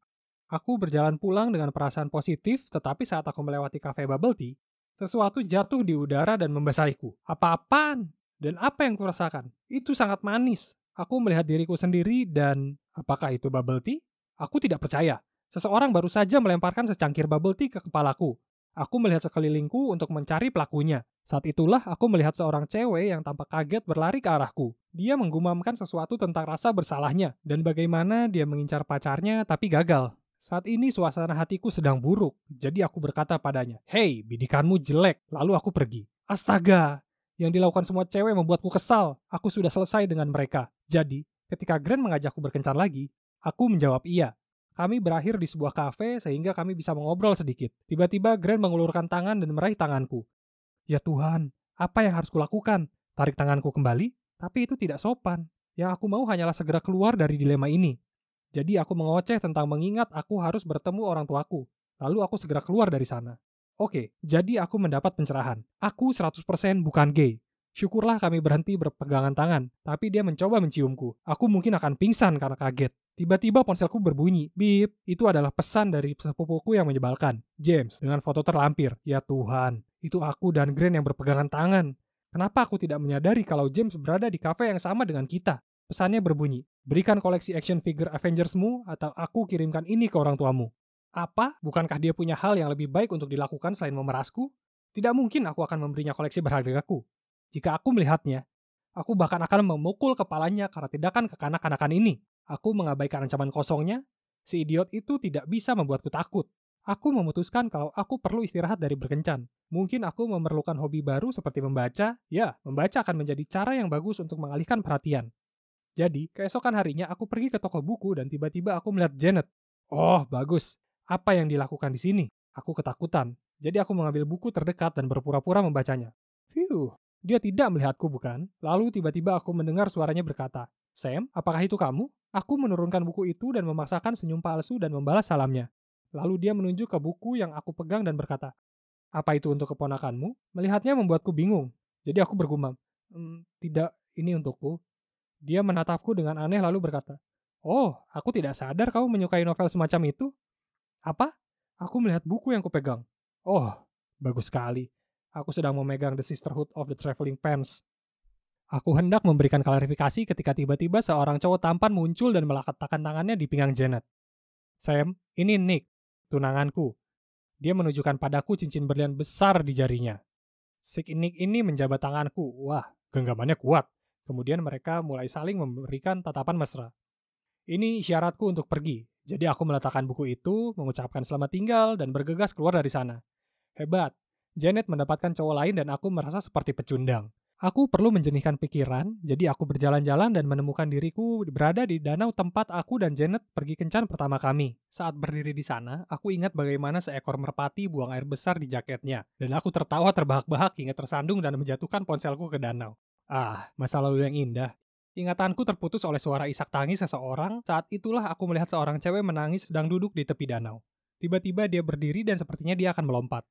Aku berjalan pulang dengan perasaan positif, tetapi saat aku melewati kafe bubble tea, sesuatu jatuh di udara dan membasahiku. Apa-apaan? Dan apa yang kurasakan? Itu sangat manis. Aku melihat diriku sendiri dan apakah itu bubble tea? Aku tidak percaya. Seseorang baru saja melemparkan secangkir bubble tea ke kepalaku. Aku melihat sekelilingku untuk mencari pelakunya. Saat itulah aku melihat seorang cewek yang tampak kaget berlari ke arahku. Dia menggumamkan sesuatu tentang rasa bersalahnya dan bagaimana dia mengincar pacarnya tapi gagal. Saat ini suasana hatiku sedang buruk, jadi aku berkata padanya, "Hei, bidikanmu jelek." Lalu aku pergi. Astaga, yang dilakukan semua cewek membuatku kesal. Aku sudah selesai dengan mereka. Jadi, ketika Grant mengajakku berkencan lagi, aku menjawab iya. Kami berakhir di sebuah kafe sehingga kami bisa mengobrol sedikit. Tiba-tiba Grant mengulurkan tangan dan meraih tanganku. Ya Tuhan, apa yang harus kulakukan? Tarik tanganku kembali? Tapi itu tidak sopan. Yang aku mau hanyalah segera keluar dari dilema ini. Jadi aku mengoceh tentang mengingat aku harus bertemu orang tuaku. Lalu aku segera keluar dari sana. Oke, jadi aku mendapat pencerahan. Aku 100% bukan gay. Syukurlah kami berhenti berpegangan tangan, tapi dia mencoba menciumku. Aku mungkin akan pingsan karena kaget. Tiba-tiba ponselku berbunyi. Bip, itu adalah pesan dari sepupuku yang menyebalkan. James, dengan foto terlampir. Ya Tuhan, itu aku dan Grant yang berpegangan tangan. Kenapa aku tidak menyadari kalau James berada di kafe yang sama dengan kita? Pesannya berbunyi, berikan koleksi action figure Avengersmu atau aku kirimkan ini ke orang tuamu. Apa? Bukankah dia punya hal yang lebih baik untuk dilakukan selain memerasku? Tidak mungkin aku akan memberinya koleksi berhargaku. Jika aku melihatnya, aku bahkan akan memukul kepalanya karena tindakan kekanak-kanakan ini. Aku mengabaikan ancaman kosongnya. Si idiot itu tidak bisa membuatku takut. Aku memutuskan kalau aku perlu istirahat dari berkencan. Mungkin aku memerlukan hobi baru seperti membaca. Ya, membaca akan menjadi cara yang bagus untuk mengalihkan perhatian. Jadi, keesokan harinya aku pergi ke toko buku dan tiba-tiba aku melihat Janet. Oh, bagus. Apa yang dilakukan di sini? Aku ketakutan. Jadi aku mengambil buku terdekat dan berpura-pura membacanya. Phew, dia tidak melihatku bukan? Lalu tiba-tiba aku mendengar suaranya berkata, "Sam, apakah itu kamu?" Aku menurunkan buku itu dan memaksakan senyum palsu dan membalas salamnya. Lalu dia menunjuk ke buku yang aku pegang dan berkata, "Apa itu untuk keponakanmu?" Melihatnya membuatku bingung. Jadi aku bergumam, Tidak, ini untukku." Dia menatapku dengan aneh lalu berkata, "Oh, aku tidak sadar kamu menyukai novel semacam itu." "Apa?" Aku melihat buku yang kupegang. "Oh, bagus sekali. Aku sedang memegang The Sisterhood of the Traveling Pants." Aku hendak memberikan klarifikasi ketika tiba-tiba seorang cowok tampan muncul dan meletakkan tangannya di pinggang Janet. "Sam, ini Nick, tunanganku." Dia menunjukkan padaku cincin berlian besar di jarinya. Si Nick ini menjabat tanganku. Wah, genggamannya kuat. Kemudian mereka mulai saling memberikan tatapan mesra. Ini isyaratku untuk pergi. Jadi aku meletakkan buku itu, mengucapkan selamat tinggal, dan bergegas keluar dari sana. Hebat. Janet mendapatkan cowok lain dan aku merasa seperti pecundang. Aku perlu menjernihkan pikiran, jadi aku berjalan-jalan dan menemukan diriku berada di danau tempat aku dan Janet pergi kencan pertama kami. Saat berdiri di sana, aku ingat bagaimana seekor merpati buang air besar di jaketnya, dan aku tertawa terbahak-bahak hingga tersandung dan menjatuhkan ponselku ke danau. Ah, masa lalu yang indah. Ingatanku terputus oleh suara isak tangis seseorang. Saat itulah aku melihat seorang cewek menangis sedang duduk di tepi danau. Tiba-tiba dia berdiri dan sepertinya dia akan melompat.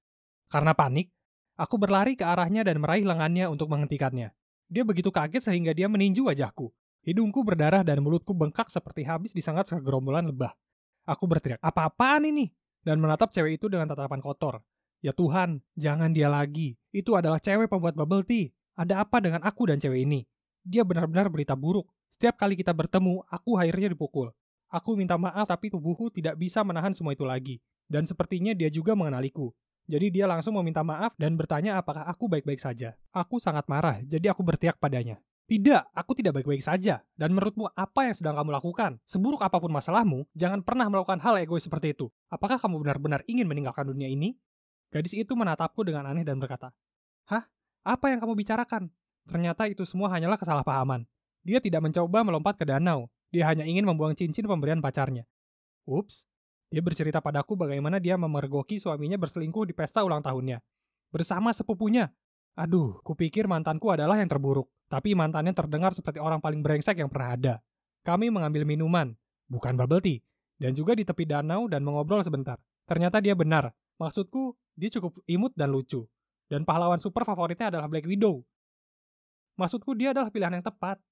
Karena panik, aku berlari ke arahnya dan meraih lengannya untuk menghentikannya. Dia begitu kaget sehingga dia meninju wajahku. Hidungku berdarah dan mulutku bengkak seperti habis disengat segerombolan lebah. Aku berteriak, "Apa-apaan ini?" Dan menatap cewek itu dengan tatapan kotor. Ya Tuhan, jangan dia lagi. Itu adalah cewek pembuat bubble tea. Ada apa dengan aku dan cewek ini? Dia benar-benar berita buruk. Setiap kali kita bertemu, aku akhirnya dipukul. Aku minta maaf tapi tubuhku tidak bisa menahan semua itu lagi. Dan sepertinya dia juga mengenaliku. Jadi dia langsung meminta maaf dan bertanya apakah aku baik-baik saja. Aku sangat marah, jadi aku berteriak padanya. Tidak, aku tidak baik-baik saja. Dan menurutmu apa yang sedang kamu lakukan? Seburuk apapun masalahmu, jangan pernah melakukan hal egois seperti itu. Apakah kamu benar-benar ingin meninggalkan dunia ini? Gadis itu menatapku dengan aneh dan berkata, "Hah? Apa yang kamu bicarakan?" Ternyata itu semua hanyalah kesalahpahaman. Dia tidak mencoba melompat ke danau. Dia hanya ingin membuang cincin pemberian pacarnya. Ups. Dia bercerita padaku bagaimana dia memergoki suaminya berselingkuh di pesta ulang tahunnya. Bersama sepupunya. Aduh, kupikir mantanku adalah yang terburuk. Tapi mantannya terdengar seperti orang paling brengsek yang pernah ada. Kami mengambil minuman, bukan bubble tea, dan juga di tepi danau dan mengobrol sebentar. Ternyata dia benar. Maksudku, dia cukup imut dan lucu. Dan pahlawan super favoritnya adalah Black Widow. Maksudku dia adalah pilihan yang tepat.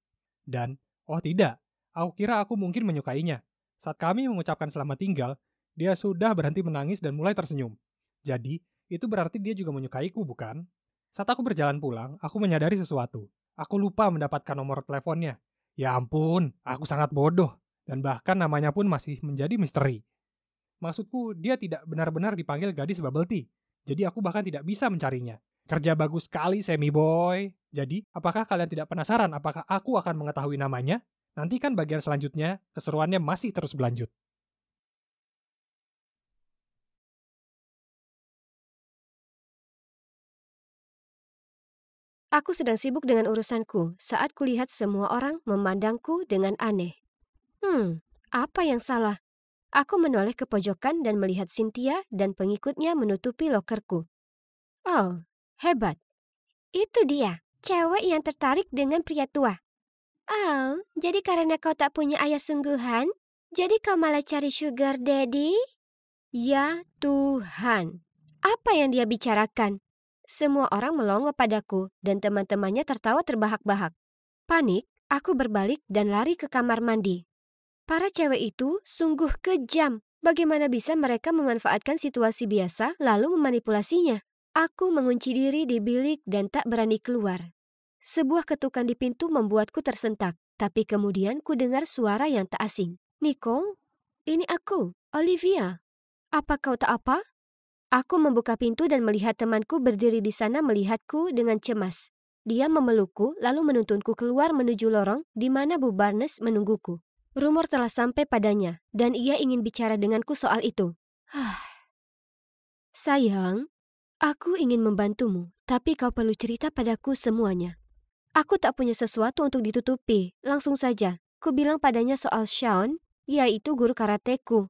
Dan, oh tidak, aku kira aku mungkin menyukainya. Saat kami mengucapkan selamat tinggal, dia sudah berhenti menangis dan mulai tersenyum. Jadi, itu berarti dia juga menyukaiku, bukan? Saat aku berjalan pulang, aku menyadari sesuatu. Aku lupa mendapatkan nomor teleponnya. Ya ampun, aku sangat bodoh. Dan bahkan namanya pun masih menjadi misteri. Maksudku, dia tidak benar-benar dipanggil gadis bubble tea. Jadi aku bahkan tidak bisa mencarinya. Kerja bagus sekali, Semi Boy. Jadi, apakah kalian tidak penasaran apakah aku akan mengetahui namanya? Nantikan bagian selanjutnya, keseruannya masih terus berlanjut. Aku sedang sibuk dengan urusanku saat kulihat semua orang memandangku dengan aneh. Apa yang salah? Aku menoleh ke pojokan dan melihat Cynthia dan pengikutnya menutupi lokerku. Oh, hebat. Itu dia, cewek yang tertarik dengan pria tua. Oh, jadi karena kau tak punya ayah sungguhan, jadi kau malah cari sugar daddy? Ya Tuhan, apa yang dia bicarakan? Semua orang melongo padaku dan teman-temannya tertawa terbahak-bahak. Panik, aku berbalik dan lari ke kamar mandi. Para cewek itu sungguh kejam. Bagaimana bisa mereka memanfaatkan situasi biasa lalu memanipulasinya? Aku mengunci diri di bilik dan tak berani keluar. Sebuah ketukan di pintu membuatku tersentak, tapi kemudian ku dengar suara yang tak asing. Nicole, ini aku, Olivia. Apa kau tak apa? Aku membuka pintu dan melihat temanku berdiri di sana melihatku dengan cemas. Dia memelukku lalu menuntunku keluar menuju lorong di mana Bu Barnes menungguku. Rumor telah sampai padanya dan ia ingin bicara denganku soal itu. Sayang, aku ingin membantumu, tapi kau perlu cerita padaku semuanya. Aku tak punya sesuatu untuk ditutupi. Langsung saja, ku bilang padanya soal Sean, yaitu guru karateku.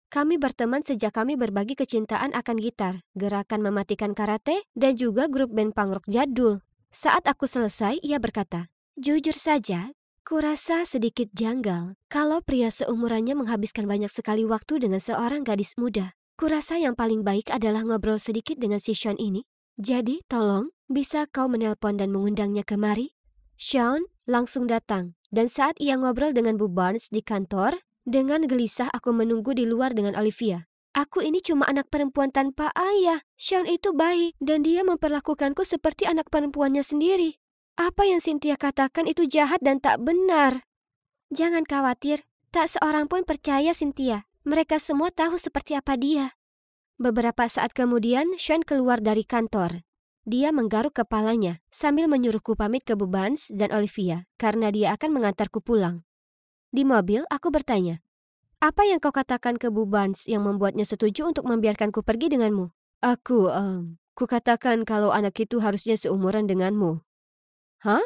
Kami berteman sejak kami berbagi kecintaan akan gitar, gerakan mematikan karate, dan juga grup band punk rock jadul. Saat aku selesai, ia berkata, "Jujur saja, kurasa sedikit janggal kalau pria seumurannya menghabiskan banyak sekali waktu dengan seorang gadis muda. Kurasa yang paling baik adalah ngobrol sedikit dengan si Sean ini. Jadi, tolong, bisa kau menelpon dan mengundangnya kemari?" Sean langsung datang, dan saat ia ngobrol dengan Bu Barnes di kantor, dengan gelisah aku menunggu di luar dengan Olivia. Aku ini cuma anak perempuan tanpa ayah. Sean itu baik, dan dia memperlakukanku seperti anak perempuannya sendiri. Apa yang Cynthia katakan itu jahat dan tak benar. Jangan khawatir, tak seorang pun percaya Cynthia. Mereka semua tahu seperti apa dia. Beberapa saat kemudian, Sean keluar dari kantor. Dia menggaruk kepalanya sambil menyuruhku pamit ke Bu Barnes dan Olivia karena dia akan mengantarku pulang. Di mobil, aku bertanya, "Apa yang kau katakan ke Bu Barnes yang membuatnya setuju untuk membiarkanku pergi denganmu?" Ku katakan kalau anak itu harusnya seumuran denganmu." Hah?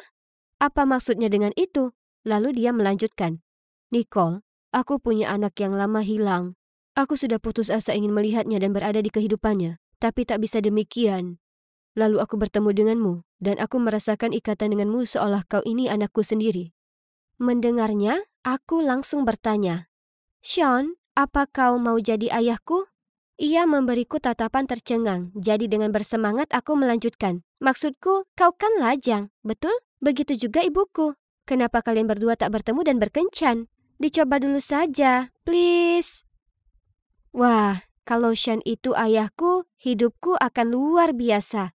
Apa maksudnya dengan itu? Lalu dia melanjutkan, "Nicole, aku punya anak yang lama hilang. Aku sudah putus asa ingin melihatnya dan berada di kehidupannya, tapi tak bisa demikian. Lalu aku bertemu denganmu, dan aku merasakan ikatan denganmu seolah kau ini anakku sendiri." Mendengarnya, aku langsung bertanya, "Sean, apa kau mau jadi ayahku?" Ia memberiku tatapan tercengang, jadi dengan bersemangat aku melanjutkan, "Maksudku, kau kan lajang, betul? Begitu juga ibuku. Kenapa kalian berdua tak bertemu dan berkencan? Dicoba dulu saja, please." Wah, kalau Sean itu ayahku, hidupku akan luar biasa.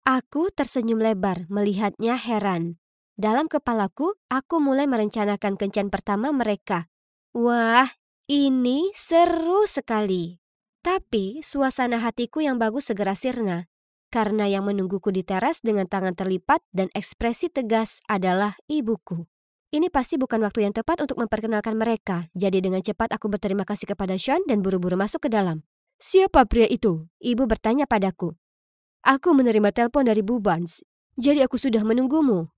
Aku tersenyum lebar melihatnya heran. Dalam kepalaku, aku mulai merencanakan kencan pertama mereka. Wah, ini seru sekali. Tapi suasana hatiku yang bagus segera sirna. Karena yang menungguku di teras dengan tangan terlipat dan ekspresi tegas adalah ibuku. Ini pasti bukan waktu yang tepat untuk memperkenalkan mereka. Jadi dengan cepat aku berterima kasih kepada Sean dan buru-buru masuk ke dalam. "Siapa pria itu?" Ibu bertanya padaku. "Aku menerima telepon dari Bu Barnes. Jadi aku sudah menunggumu."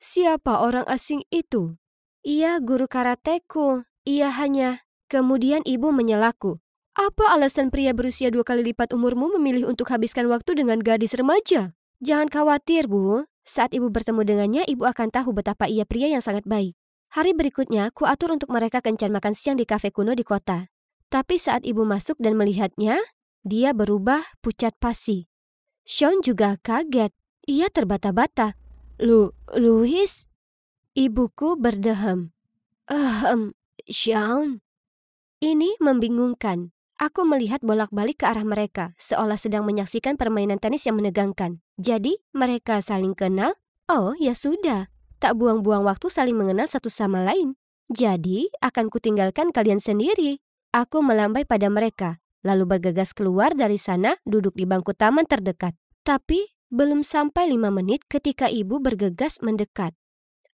"Siapa orang asing itu?" "Ia guru karateku. Ia hanya..." Kemudian ibu menyelaku. "Apa alasan pria berusia 2 kali lipat umurmu memilih untuk habiskan waktu dengan gadis remaja?" "Jangan khawatir, Bu. Saat ibu bertemu dengannya, ibu akan tahu betapa ia pria yang sangat baik." Hari berikutnya, ku atur untuk mereka kencan makan siang di kafe kuno di kota. Tapi saat ibu masuk dan melihatnya, dia berubah pucat pasi. Sean juga kaget. Ia terbata-bata. Louis?" Ibuku berdeham. Sean?" Ini membingungkan. Aku melihat bolak-balik ke arah mereka, seolah sedang menyaksikan permainan tenis yang menegangkan. Jadi, mereka saling kenal? Oh, ya sudah. Tak buang-buang waktu saling mengenal satu sama lain. Jadi, akan kutinggalkan kalian sendiri. Aku melambai pada mereka, lalu bergegas keluar dari sana duduk di bangku taman terdekat. Tapi, belum sampai 5 menit ketika ibu bergegas mendekat.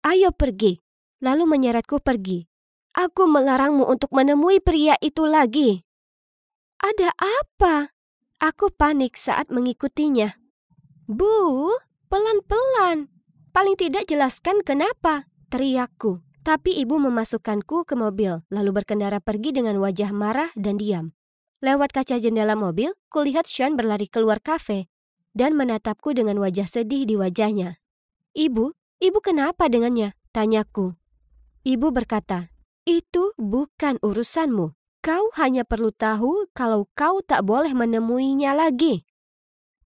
"Ayo pergi." Lalu menyeretku pergi. "Aku melarangmu untuk menemui pria itu lagi." "Ada apa?" Aku panik saat mengikutinya. "Bu, pelan-pelan. Paling tidak jelaskan kenapa," teriakku. Tapi ibu memasukkanku ke mobil, lalu berkendara pergi dengan wajah marah dan diam. Lewat kaca jendela mobil, kulihat Sean berlari keluar kafe dan menatapku dengan wajah sedih di wajahnya. Ibu kenapa dengannya?" tanyaku. Ibu berkata, "Itu bukan urusanmu. Kau hanya perlu tahu kalau kau tak boleh menemuinya lagi."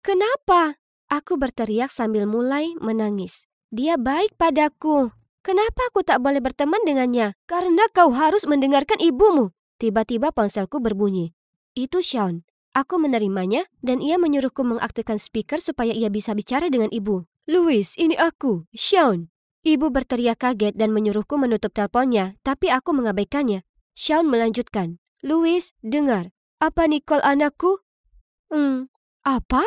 "Kenapa?" Aku berteriak sambil mulai menangis. "Dia baik padaku. Kenapa aku tak boleh berteman dengannya?" "Karena kau harus mendengarkan ibumu." Tiba-tiba ponselku berbunyi. Itu Sean. Aku menerimanya dan ia menyuruhku mengaktifkan speaker supaya ia bisa bicara dengan ibu. "Louis, ini aku, Sean." Ibu berteriak kaget dan menyuruhku menutup teleponnya, tapi aku mengabaikannya. Sean melanjutkan, "Louis, dengar. Apa Nicole anakku?" Apa?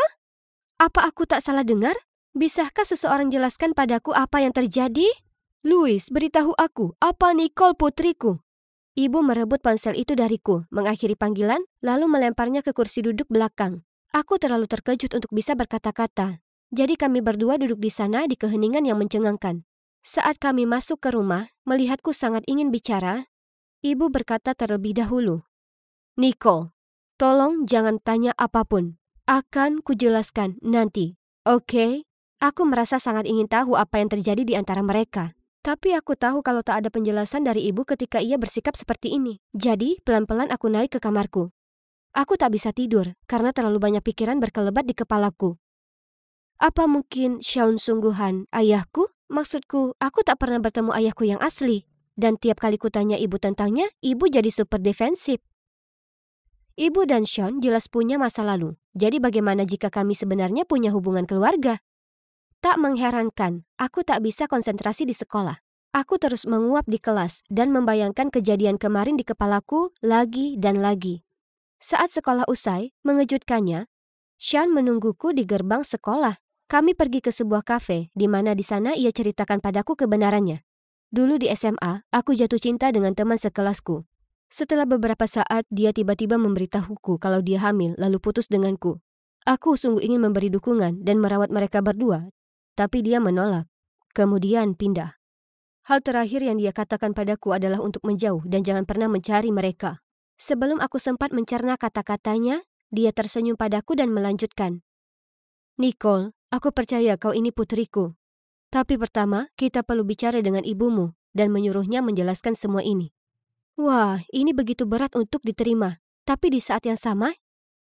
Apa aku tak salah dengar? Bisakah seseorang jelaskan padaku apa yang terjadi? "Louis, beritahu aku, apa Nicole putriku?" Ibu merebut ponsel itu dariku, mengakhiri panggilan, lalu melemparnya ke kursi duduk belakang. Aku terlalu terkejut untuk bisa berkata-kata. Jadi kami berdua duduk di sana di keheningan yang mencengangkan. Saat kami masuk ke rumah, melihatku sangat ingin bicara, ibu berkata terlebih dahulu, "Nicole, tolong jangan tanya apapun. Akan kujelaskan nanti, oke?" Aku merasa sangat ingin tahu apa yang terjadi di antara mereka. Tapi aku tahu kalau tak ada penjelasan dari ibu ketika ia bersikap seperti ini. Jadi, pelan-pelan aku naik ke kamarku. Aku tak bisa tidur karena terlalu banyak pikiran berkelebat di kepalaku. Apa mungkin Sean sungguhan ayahku? Maksudku, aku tak pernah bertemu ayahku yang asli. Dan tiap kali kutanya ibu tentangnya, ibu jadi super defensif. Ibu dan Sean jelas punya masa lalu. Jadi bagaimana jika kami sebenarnya punya hubungan keluarga? Tak mengherankan, aku tak bisa konsentrasi di sekolah. Aku terus menguap di kelas dan membayangkan kejadian kemarin di kepalaku lagi dan lagi. Saat sekolah usai, mengejutkannya, Sean menungguku di gerbang sekolah. Kami pergi ke sebuah kafe, di mana di sana ia ceritakan padaku kebenarannya. Dulu di SMA, aku jatuh cinta dengan teman sekelasku. Setelah beberapa saat, dia tiba-tiba memberitahuku kalau dia hamil lalu putus denganku. Aku sungguh ingin memberi dukungan dan merawat mereka berdua, tapi dia menolak. Kemudian pindah. Hal terakhir yang dia katakan padaku adalah untuk menjauh dan jangan pernah mencari mereka. Sebelum aku sempat mencerna kata-katanya, dia tersenyum padaku dan melanjutkan. "Nicole, aku percaya kau ini putriku. Tapi pertama, kita perlu bicara dengan ibumu dan menyuruhnya menjelaskan semua ini." Wah, ini begitu berat untuk diterima. Tapi di saat yang sama,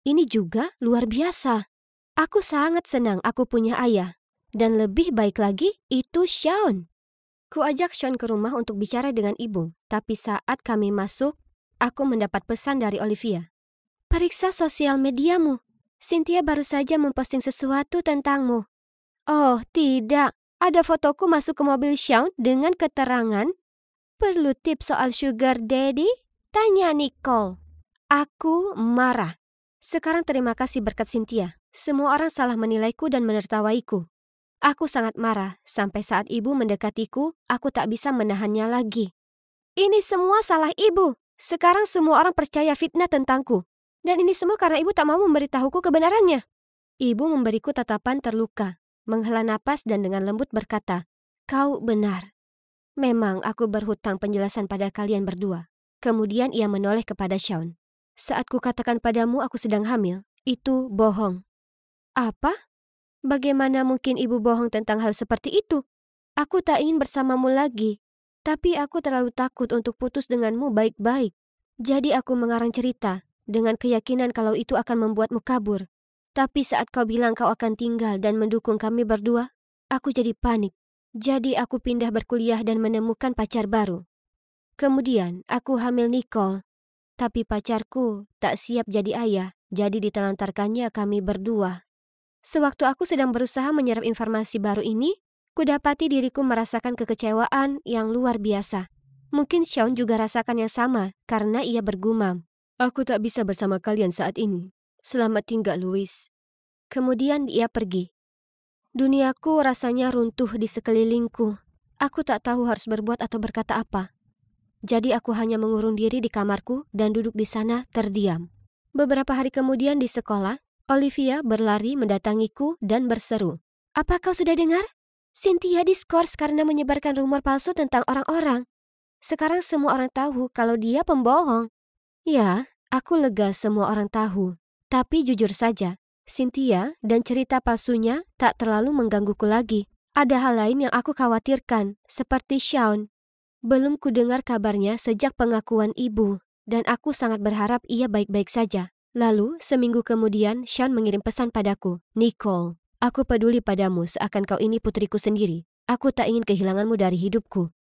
ini juga luar biasa. Aku sangat senang aku punya ayah. Dan lebih baik lagi, itu Sean. Kuajak Sean ke rumah untuk bicara dengan ibu. Tapi saat kami masuk, aku mendapat pesan dari Olivia. "Periksa sosial mediamu. Cynthia baru saja memposting sesuatu tentangmu." Oh, tidak. Ada fotoku masuk ke mobil Sean dengan keterangan, "Perlu tips soal sugar daddy?" Tanya Nicole. Aku marah. Sekarang terima kasih berkat Cynthia. Semua orang salah menilaiku dan menertawaiku. Aku sangat marah. Sampai saat ibu mendekatiku, aku tak bisa menahannya lagi. Ini semua salah ibu. Sekarang semua orang percaya fitnah tentangku. Dan ini semua karena ibu tak mau memberitahuku kebenarannya. Ibu memberiku tatapan terluka, menghela napas dan dengan lembut berkata, "Kau benar. Memang aku berhutang penjelasan pada kalian berdua." Kemudian ia menoleh kepada Sean. "Saat kukatakan padamu aku sedang hamil, itu bohong." "Apa? Bagaimana mungkin ibu bohong tentang hal seperti itu? Aku tak ingin bersamamu lagi. Tapi aku terlalu takut untuk putus denganmu baik-baik. Jadi aku mengarang cerita dengan keyakinan kalau itu akan membuatmu kabur. Tapi saat kau bilang kau akan tinggal dan mendukung kami berdua, aku jadi panik. Jadi aku pindah berkuliah dan menemukan pacar baru. Kemudian aku hamil Nicole. Tapi pacarku tak siap jadi ayah, jadi ditelantarkannya kami berdua. Sewaktu aku sedang berusaha menyerap informasi baru ini, kudapati diriku merasakan kekecewaan yang luar biasa. Mungkin Sean juga rasakan yang sama karena ia bergumam, "Aku tak bisa bersama kalian saat ini. Selamat tinggal, Louis." Kemudian ia pergi. Duniaku rasanya runtuh di sekelilingku. Aku tak tahu harus berbuat atau berkata apa. Jadi aku hanya mengurung diri di kamarku dan duduk di sana terdiam. Beberapa hari kemudian di sekolah, Olivia berlari mendatangiku dan berseru, "Apa kau sudah dengar? Cynthia diskors karena menyebarkan rumor palsu tentang orang-orang. Sekarang semua orang tahu kalau dia pembohong." Ya, aku lega semua orang tahu. Tapi jujur saja, Cynthia dan cerita palsunya tak terlalu menggangguku lagi. Ada hal lain yang aku khawatirkan, seperti Sean. Belum kudengar kabarnya sejak pengakuan ibu, dan aku sangat berharap ia baik-baik saja. Lalu, seminggu kemudian, Sean mengirim pesan padaku, "Nicole, aku peduli padamu seakan kau ini putriku sendiri. Aku tak ingin kehilanganmu dari hidupku.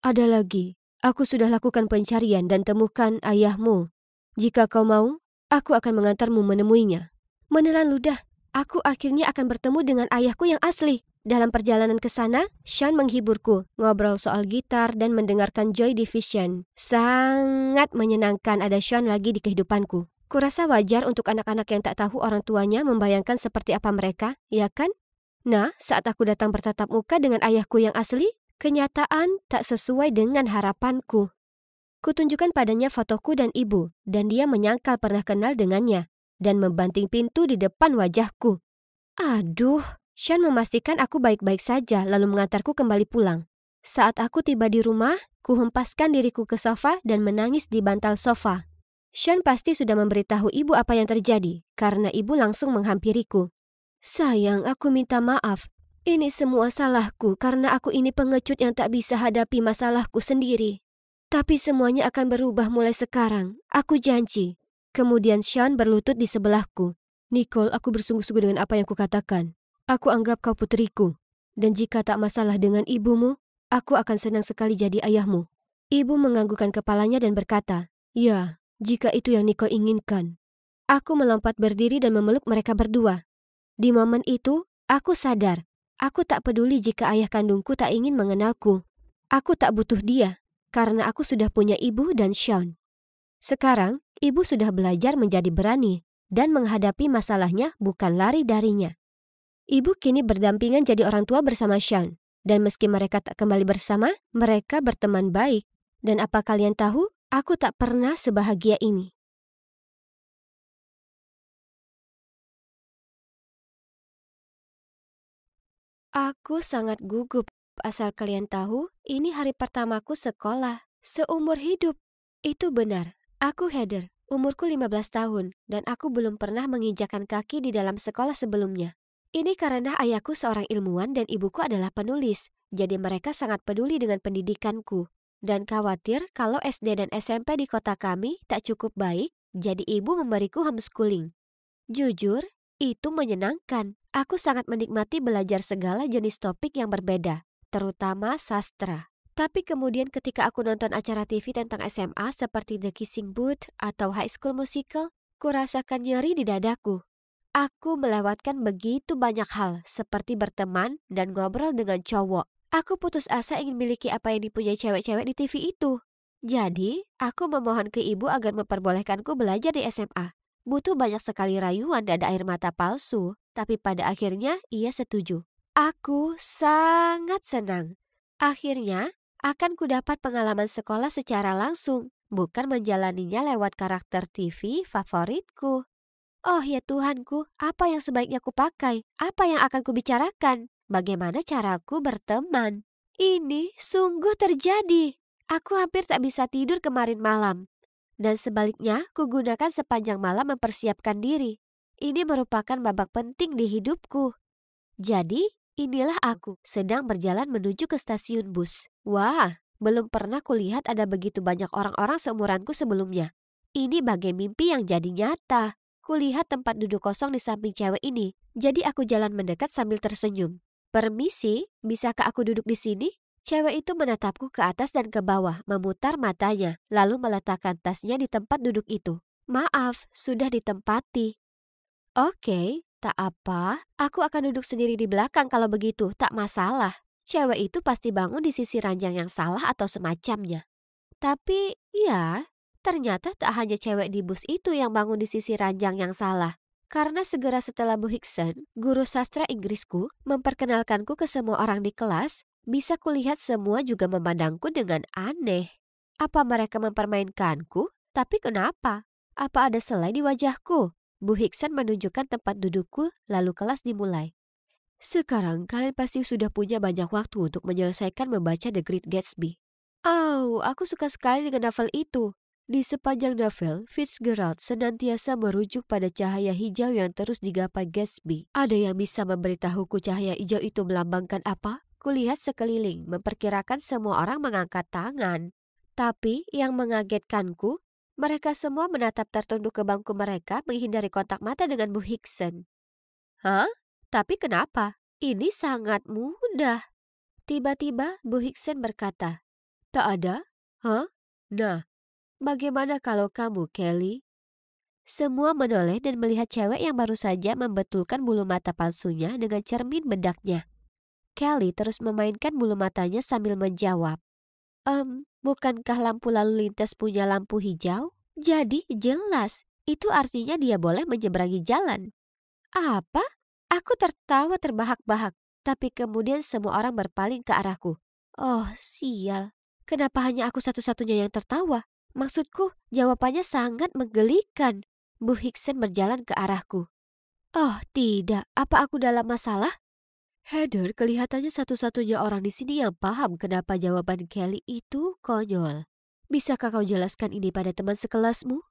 Ada lagi, aku sudah lakukan pencarian dan temukan ayahmu. Jika kau mau, aku akan mengantarmu menemuinya." Menelan ludah, aku akhirnya akan bertemu dengan ayahku yang asli. Dalam perjalanan ke sana, Sean menghiburku, ngobrol soal gitar dan mendengarkan Joy Division. Sangat menyenangkan ada Sean lagi di kehidupanku. Kurasa wajar untuk anak-anak yang tak tahu orang tuanya membayangkan seperti apa mereka, ya kan? Nah, saat aku datang bertatap muka dengan ayahku yang asli, kenyataan tak sesuai dengan harapanku. Kutunjukkan padanya fotoku dan ibu, dan dia menyangkal pernah kenal dengannya, dan membanting pintu di depan wajahku. Aduh, Sean memastikan aku baik-baik saja lalu mengantarku kembali pulang. Saat aku tiba di rumah, kuhempaskan diriku ke sofa dan menangis di bantal sofa. Sean pasti sudah memberitahu ibu apa yang terjadi, karena ibu langsung menghampiriku. "Sayang, aku minta maaf. Ini semua salahku karena aku ini pengecut yang tak bisa hadapi masalahku sendiri. Tapi semuanya akan berubah mulai sekarang, aku janji." Kemudian Sean berlutut di sebelahku. "Nicole, aku bersungguh-sungguh dengan apa yang kukatakan. Aku anggap kau putriku. Dan jika tak masalah dengan ibumu, aku akan senang sekali jadi ayahmu." Ibu menganggukkan kepalanya dan berkata, "Ya, jika itu yang Nicole inginkan." Aku melompat berdiri dan memeluk mereka berdua. Di momen itu, aku sadar. Aku tak peduli jika ayah kandungku tak ingin mengenalku. Aku tak butuh dia, karena aku sudah punya ibu dan Sean. Sekarang, ibu sudah belajar menjadi berani dan menghadapi masalahnya bukan lari darinya. Ibu kini berdampingan jadi orang tua bersama Sean. Dan meski mereka tak kembali bersama, mereka berteman baik. Dan apa kalian tahu? Aku tak pernah sebahagia ini. Aku sangat gugup. Asal kalian tahu, ini hari pertamaku sekolah. Seumur hidup. Itu benar. Aku Heather, umurku 15 tahun, dan aku belum pernah menginjakkan kaki di dalam sekolah sebelumnya. Ini karena ayahku seorang ilmuwan dan ibuku adalah penulis, jadi mereka sangat peduli dengan pendidikanku. Dan khawatir kalau SD dan SMP di kota kami tak cukup baik, jadi ibu memberiku homeschooling. Jujur, itu menyenangkan. Aku sangat menikmati belajar segala jenis topik yang berbeda, terutama sastra. Tapi kemudian ketika aku nonton acara TV tentang SMA seperti The Kissing Booth atau High School Musical, kurasakan nyeri di dadaku. Aku melewatkan begitu banyak hal seperti berteman dan ngobrol dengan cowok. Aku putus asa ingin miliki apa yang dipunyai cewek-cewek di TV itu. Jadi, aku memohon ke ibu agar memperbolehkanku belajar di SMA. Butuh banyak sekali rayuan dan air mata palsu, tapi pada akhirnya ia setuju. Aku sangat senang. Akhirnya, akan kudapat pengalaman sekolah secara langsung, bukan menjalaninya lewat karakter TV favoritku. Oh ya Tuhanku, apa yang sebaiknya kupakai? Apa yang akan kubicarakan? Bagaimana caraku berteman? Ini sungguh terjadi. Aku hampir tak bisa tidur kemarin malam. Dan sebaliknya, kugunakan sepanjang malam mempersiapkan diri. Ini merupakan babak penting di hidupku. Jadi, inilah aku sedang berjalan menuju ke stasiun bus. Wah, belum pernah kulihat ada begitu banyak orang-orang seumuranku sebelumnya. Ini bagai mimpi yang jadi nyata. Kulihat tempat duduk kosong di samping cewek ini. Jadi aku jalan mendekat sambil tersenyum. Permisi, bisakah aku duduk di sini? Cewek itu menatapku ke atas dan ke bawah, memutar matanya, lalu meletakkan tasnya di tempat duduk itu. Maaf, sudah ditempati. Oke, tak apa. Aku akan duduk sendiri di belakang kalau begitu, tak masalah. Cewek itu pasti bangun di sisi ranjang yang salah atau semacamnya. Tapi, ya, ternyata tak hanya cewek di bus itu yang bangun di sisi ranjang yang salah. Karena segera setelah Bu Hickson, guru sastra Inggrisku, memperkenalkanku ke semua orang di kelas, bisa kulihat semua juga memandangku dengan aneh. Apa mereka mempermainkanku? Tapi kenapa? Apa ada selai di wajahku? Bu Hickson menunjukkan tempat dudukku, lalu kelas dimulai. Sekarang kalian pasti sudah punya banyak waktu untuk menyelesaikan membaca The Great Gatsby. Oh, aku suka sekali dengan novel itu. Di sepanjang novel, Fitzgerald senantiasa merujuk pada cahaya hijau yang terus digapai Gatsby. Ada yang bisa memberitahuku cahaya hijau itu melambangkan apa? Kulihat sekeliling, memperkirakan semua orang mengangkat tangan. Tapi yang mengagetkanku, mereka semua menatap tertunduk ke bangku mereka menghindari kontak mata dengan Bu Hickson. Hah? Tapi kenapa? Ini sangat mudah. Tiba-tiba Bu Hickson berkata, tak ada? Hah? Nah, bagaimana kalau kamu, Kelly? Semua menoleh dan melihat cewek yang baru saja membetulkan bulu mata palsunya dengan cermin bedaknya. Kelly terus memainkan bulu matanya sambil menjawab. Bukankah lampu lalu lintas punya lampu hijau? Jadi jelas, itu artinya dia boleh menyeberangi jalan. Apa? Aku tertawa terbahak-bahak, tapi kemudian semua orang berpaling ke arahku. Oh, sial. Kenapa hanya aku satu-satunya yang tertawa? Maksudku, jawabannya sangat menggelikan. Bu Hickson berjalan ke arahku. Oh, tidak. Apa aku dalam masalah? Heather kelihatannya satu-satunya orang di sini yang paham kenapa jawaban Kelly itu konyol. Bisakah kau jelaskan ini pada teman sekelasmu?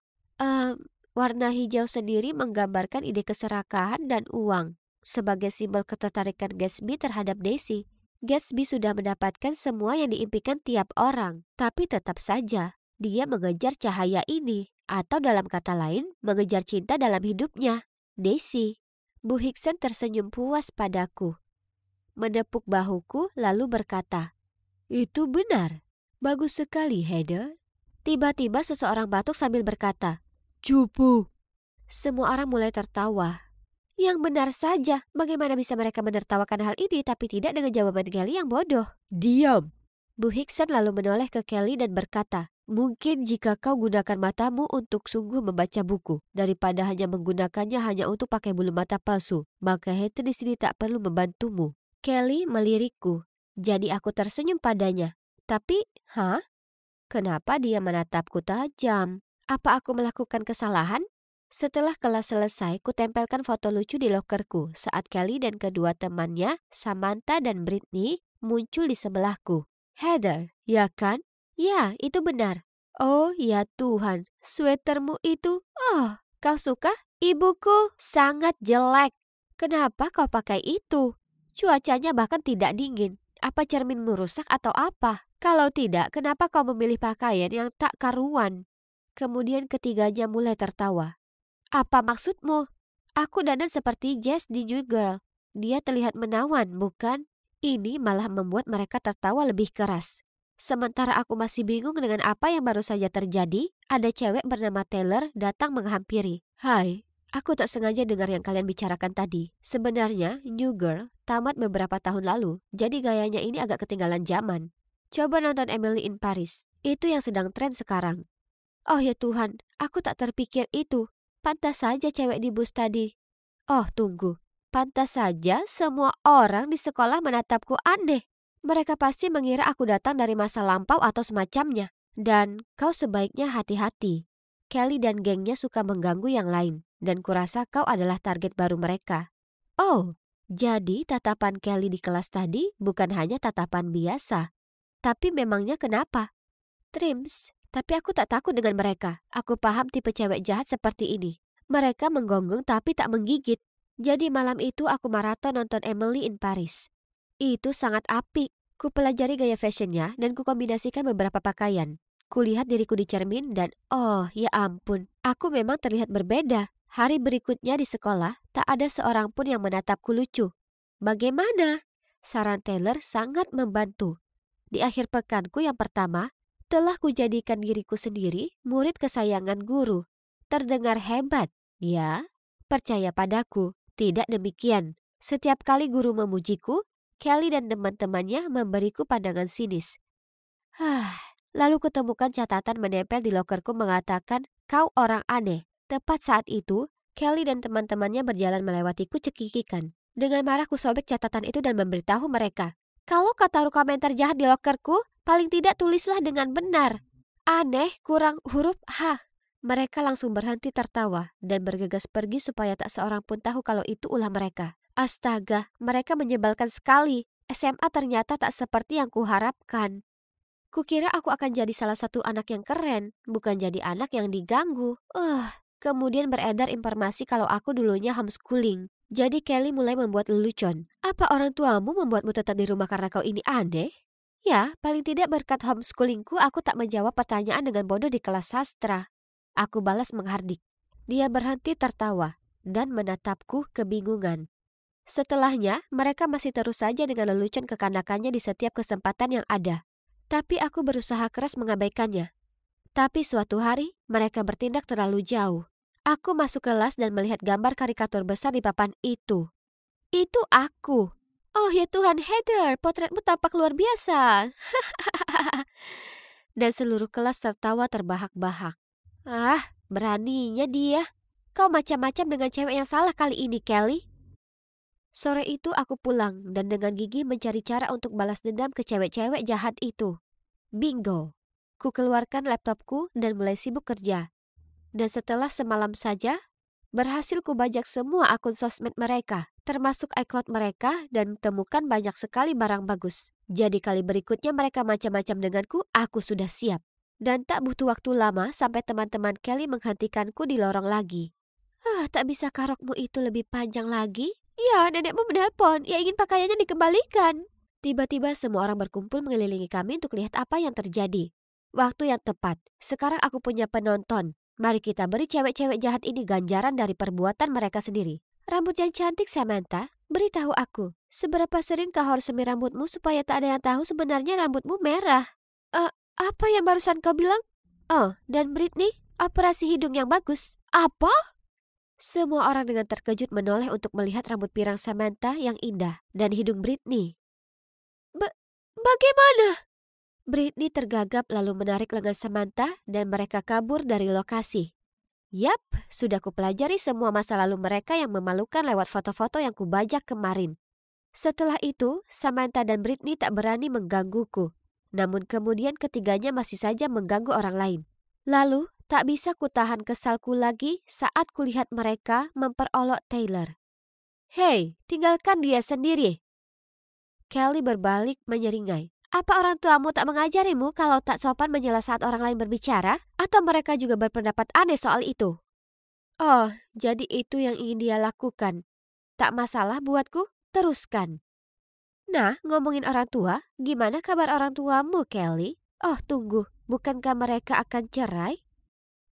Warna hijau sendiri menggambarkan ide keserakahan dan uang sebagai simbol ketertarikan Gatsby terhadap Daisy. Gatsby sudah mendapatkan semua yang diimpikan tiap orang, tapi tetap saja dia mengejar cahaya ini, atau dalam kata lain, mengejar cinta dalam hidupnya, Daisy. Bu Hickson tersenyum puas padaku, menepuk bahuku lalu berkata, itu benar. Bagus sekali, Heather. Tiba-tiba seseorang batuk sambil berkata, cupu. Semua orang mulai tertawa. Yang benar saja, bagaimana bisa mereka menertawakan hal ini tapi tidak dengan jawaban Kelly yang bodoh? Diam. Bu Hickson lalu menoleh ke Kelly dan berkata, mungkin jika kau gunakan matamu untuk sungguh membaca buku, daripada hanya menggunakannya hanya untuk pakai bulu mata palsu, maka Heather di sini tak perlu membantumu. Kelly melirikku, jadi aku tersenyum padanya. Tapi, kenapa dia menatapku tajam? Apa aku melakukan kesalahan? Setelah kelas selesai, kutempelkan foto lucu di lokerku saat Kelly dan kedua temannya, Samantha dan Britney, muncul di sebelahku. Heather, ya kan? Ya, itu benar. Oh ya Tuhan, sweatermu itu, kau suka? Ibuku sangat jelek. Kenapa kau pakai itu? Cuacanya bahkan tidak dingin. Apa cerminmu rusak atau apa? Kalau tidak, kenapa kau memilih pakaian yang tak karuan? Kemudian ketiganya mulai tertawa. Apa maksudmu? Aku dandan seperti Jess di New Girl. Dia terlihat menawan, bukan? Ini malah membuat mereka tertawa lebih keras. Sementara aku masih bingung dengan apa yang baru saja terjadi, ada cewek bernama Taylor datang menghampiri. Hai. Aku tak sengaja dengar yang kalian bicarakan tadi. Sebenarnya, New Girl tamat beberapa tahun lalu, jadi gayanya ini agak ketinggalan zaman. Coba nonton Emily in Paris. Itu yang sedang tren sekarang. Oh ya Tuhan, aku tak terpikir itu. Pantas saja cewek di bus tadi. Oh, tunggu. Pantas saja semua orang di sekolah menatapku aneh. Mereka pasti mengira aku datang dari masa lampau atau semacamnya. Dan kau sebaiknya hati-hati. Kelly dan gengnya suka mengganggu yang lain. Dan kurasa kau adalah target baru mereka. Oh, jadi tatapan Kelly di kelas tadi bukan hanya tatapan biasa. Tapi memangnya kenapa? Trims, tapi aku tak takut dengan mereka. Aku paham tipe cewek jahat seperti ini. Mereka menggonggong tapi tak menggigit. Jadi malam itu aku maraton nonton Emily in Paris. Itu sangat apik. Ku pelajari gaya fashionnya dan ku kombinasikan beberapa pakaian. Kulihat diriku di cermin dan oh ya ampun, aku memang terlihat berbeda. Hari berikutnya di sekolah, tak ada seorang pun yang menatapku lucu. Bagaimana? Saran Taylor sangat membantu. Di akhir pekanku yang pertama, telah kujadikan diriku sendiri murid kesayangan guru. Terdengar hebat, ya? Percaya padaku, tidak demikian. Setiap kali guru memujiku, Kelly dan teman-temannya memberiku pandangan sinis. Lalu kutemukan catatan menempel di lokerku mengatakan, kau orang aneh. Tepat saat itu, Kelly dan teman-temannya berjalan melewatiku cekikikan. Dengan marah ku sobek catatan itu dan memberitahu mereka, kalau kau taruh komentar jahat di lokerku, paling tidak tulislah dengan benar. Aneh kurang huruf H. Mereka langsung berhenti tertawa dan bergegas pergi supaya tak seorang pun tahu kalau itu ulah mereka. Astaga, mereka menyebalkan sekali. SMA ternyata tak seperti yang kuharapkan. Kukira aku akan jadi salah satu anak yang keren, bukan jadi anak yang diganggu. Kemudian beredar informasi kalau aku dulunya homeschooling. Jadi Kelly mulai membuat lelucon. Apa orang tuamu membuatmu tetap di rumah karena kau ini aneh? Ya, paling tidak berkat homeschoolingku aku tak menjawab pertanyaan dengan bodoh di kelas sastra. Aku balas menghardik. Dia berhenti tertawa dan menatapku kebingungan. Setelahnya, mereka masih terus saja dengan lelucon kekanakannya di setiap kesempatan yang ada. Tapi aku berusaha keras mengabaikannya. Tapi suatu hari, mereka bertindak terlalu jauh. Aku masuk kelas dan melihat gambar karikatur besar di papan itu. Itu aku. Oh ya Tuhan, Heather, potretmu tampak luar biasa. Dan seluruh kelas tertawa terbahak-bahak. Beraninya dia. Kau macam-macam dengan cewek yang salah kali ini, Kelly. Sore itu aku pulang dan dengan gigih mencari cara untuk balas dendam ke cewek-cewek jahat itu. Bingo. Ku keluarkan laptopku dan mulai sibuk kerja. Dan setelah semalam saja, berhasil kubajak semua akun sosmed mereka, termasuk iCloud mereka dan temukan banyak sekali barang bagus. Jadi kali berikutnya mereka macam-macam denganku, aku sudah siap. Dan tak butuh waktu lama sampai teman-teman Kelly menghentikanku di lorong lagi. Tak bisakah rokmu itu lebih panjang lagi? Ya, nenekmu menelpon. Ia ingin pakaiannya dikembalikan. Tiba-tiba semua orang berkumpul mengelilingi kami untuk lihat apa yang terjadi. Waktu yang tepat. Sekarang aku punya penonton. Mari kita beri cewek-cewek jahat ini ganjaran dari perbuatan mereka sendiri. Rambut yang cantik, Samantha. Beritahu aku, seberapa sering kau harus semir rambutmu supaya tak ada yang tahu sebenarnya rambutmu merah? Apa yang barusan kau bilang? Oh, dan Britney, operasi hidung yang bagus. Apa? Semua orang dengan terkejut menoleh untuk melihat rambut pirang Samantha yang indah dan hidung Britney. Bagaimana? Britney tergagap lalu menarik lengan Samantha dan mereka kabur dari lokasi. Yap, sudah kupelajari semua masa lalu mereka yang memalukan lewat foto-foto yang kubajak kemarin. Setelah itu, Samantha dan Britney tak berani menggangguku. Namun kemudian ketiganya masih saja mengganggu orang lain. Lalu, tak bisa kutahan kesalku lagi saat kulihat mereka memperolok Taylor. Hei, tinggalkan dia sendiri. Kelly berbalik menyeringai. Apa orang tuamu tak mengajarimu kalau tak sopan menyela saat orang lain berbicara? Atau mereka juga berpendapat aneh soal itu? Oh, jadi itu yang ingin dia lakukan. Tak masalah buatku, teruskan. Nah, ngomongin orang tua, gimana kabar orang tuamu, Kelly? Oh, tunggu, bukankah mereka akan cerai?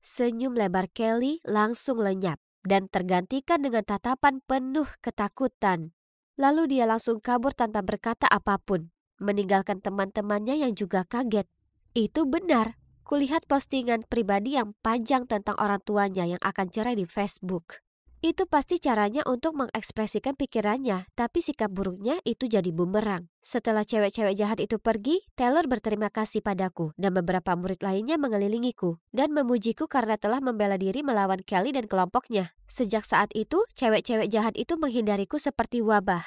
Senyum lebar Kelly langsung lenyap dan tergantikan dengan tatapan penuh ketakutan. Lalu dia langsung kabur tanpa berkata apapun, meninggalkan teman-temannya yang juga kaget. Itu benar, kulihat postingan pribadi yang panjang tentang orang tuanya yang akan cerai di Facebook. Itu pasti caranya untuk mengekspresikan pikirannya, tapi sikap buruknya itu jadi bumerang. Setelah cewek-cewek jahat itu pergi, Taylor berterima kasih padaku dan beberapa murid lainnya mengelilingiku dan memujiku karena telah membela diri melawan Kelly dan kelompoknya. Sejak saat itu, cewek-cewek jahat itu menghindariku seperti wabah.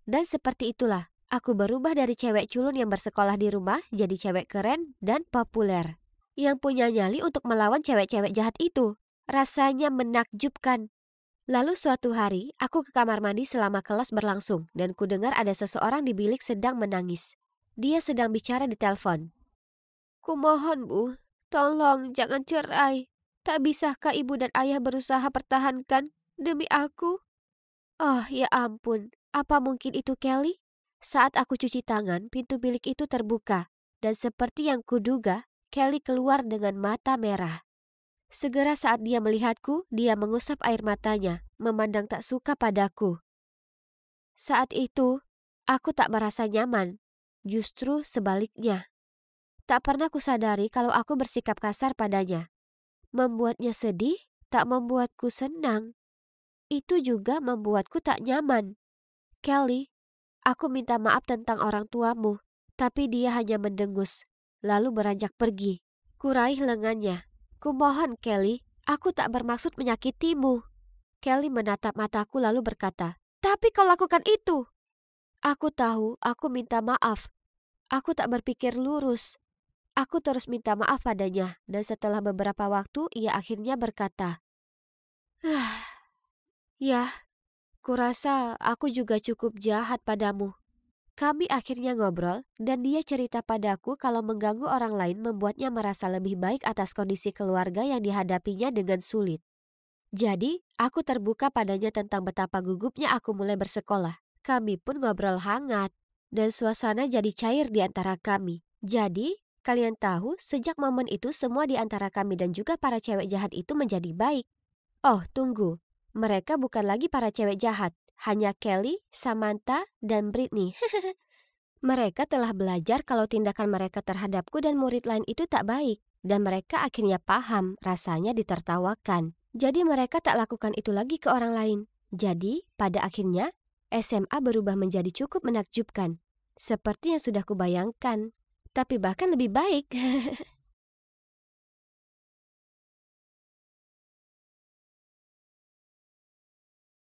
Dan seperti itulah, aku berubah dari cewek culun yang bersekolah di rumah jadi cewek keren dan populer yang punya nyali untuk melawan cewek-cewek jahat itu. Rasanya menakjubkan. Lalu suatu hari, aku ke kamar mandi selama kelas berlangsung dan kudengar ada seseorang di bilik sedang menangis. Dia sedang bicara di telepon. Kumohon Bu, tolong jangan cerai. Tak bisakah ibu dan ayah berusaha pertahankan demi aku? Oh ya ampun, apa mungkin itu Kelly? Saat aku cuci tangan, pintu bilik itu terbuka. Dan seperti yang kuduga, Kelly keluar dengan mata merah. Segera saat dia melihatku, dia mengusap air matanya, memandang tak suka padaku. Saat itu, aku tak merasa nyaman. Justru sebaliknya. Tak pernah kusadari kalau aku bersikap kasar padanya. Membuatnya sedih, tak membuatku senang. Itu juga membuatku tak nyaman. Kelly, aku minta maaf tentang orang tuamu, tapi dia hanya mendengus, lalu beranjak pergi. Kuraih lengannya. Kumohon Kelly, aku tak bermaksud menyakitimu. Kelly menatap mataku lalu berkata, tapi kau lakukan itu. Aku tahu, aku minta maaf. Aku tak berpikir lurus. Aku terus minta maaf padanya, dan setelah beberapa waktu ia akhirnya berkata, ya, kurasa aku juga cukup jahat padamu. Kami akhirnya ngobrol dan dia cerita padaku kalau mengganggu orang lain membuatnya merasa lebih baik atas kondisi keluarga yang dihadapinya dengan sulit. Jadi, aku terbuka padanya tentang betapa gugupnya aku mulai bersekolah. Kami pun ngobrol hangat dan suasana jadi cair di antara kami. Jadi, kalian tahu sejak momen itu semua di antara kami dan juga para cewek jahat itu menjadi baik. Oh, tunggu. Mereka bukan lagi para cewek jahat. Hanya Kelly, Samantha, dan Britney. Mereka telah belajar kalau tindakan mereka terhadapku dan murid lain itu tak baik. Dan mereka akhirnya paham rasanya ditertawakan. Jadi mereka tak lakukan itu lagi ke orang lain. Jadi pada akhirnya SMA berubah menjadi cukup menakjubkan. Seperti yang sudah kubayangkan. Tapi bahkan lebih baik.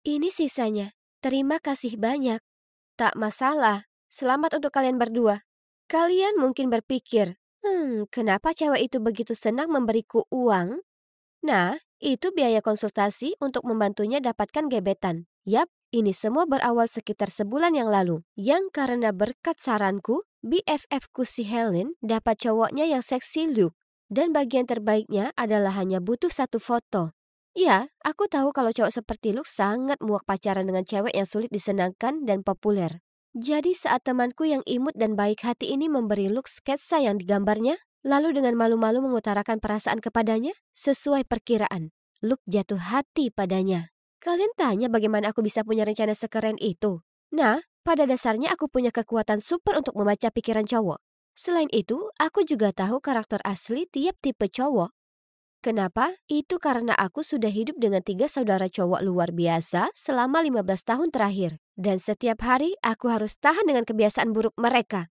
Ini sisanya. Terima kasih banyak. Tak masalah. Selamat untuk kalian berdua. Kalian mungkin berpikir, kenapa cewek itu begitu senang memberiku uang? Nah, itu biaya konsultasi untuk membantunya dapatkan gebetan. Yap, ini semua berawal sekitar sebulan yang lalu. Yang karena berkat saranku, BFF-ku si Helen dapat cowoknya yang seksi look. Dan bagian terbaiknya adalah hanya butuh satu foto. Ya, aku tahu kalau cowok seperti Luke sangat muak pacaran dengan cewek yang sulit disenangkan dan populer. Jadi saat temanku yang imut dan baik hati ini memberi Luke sketsa yang digambarnya, lalu dengan malu-malu mengutarakan perasaan kepadanya, sesuai perkiraan, Luke jatuh hati padanya. Kalian tanya bagaimana aku bisa punya rencana sekeren itu? Nah, pada dasarnya aku punya kekuatan super untuk membaca pikiran cowok. Selain itu, aku juga tahu karakter asli tiap tipe cowok. Kenapa? Itu karena aku sudah hidup dengan 3 saudara cowok luar biasa selama 15 tahun terakhir. Dan setiap hari aku harus tahan dengan kebiasaan buruk mereka.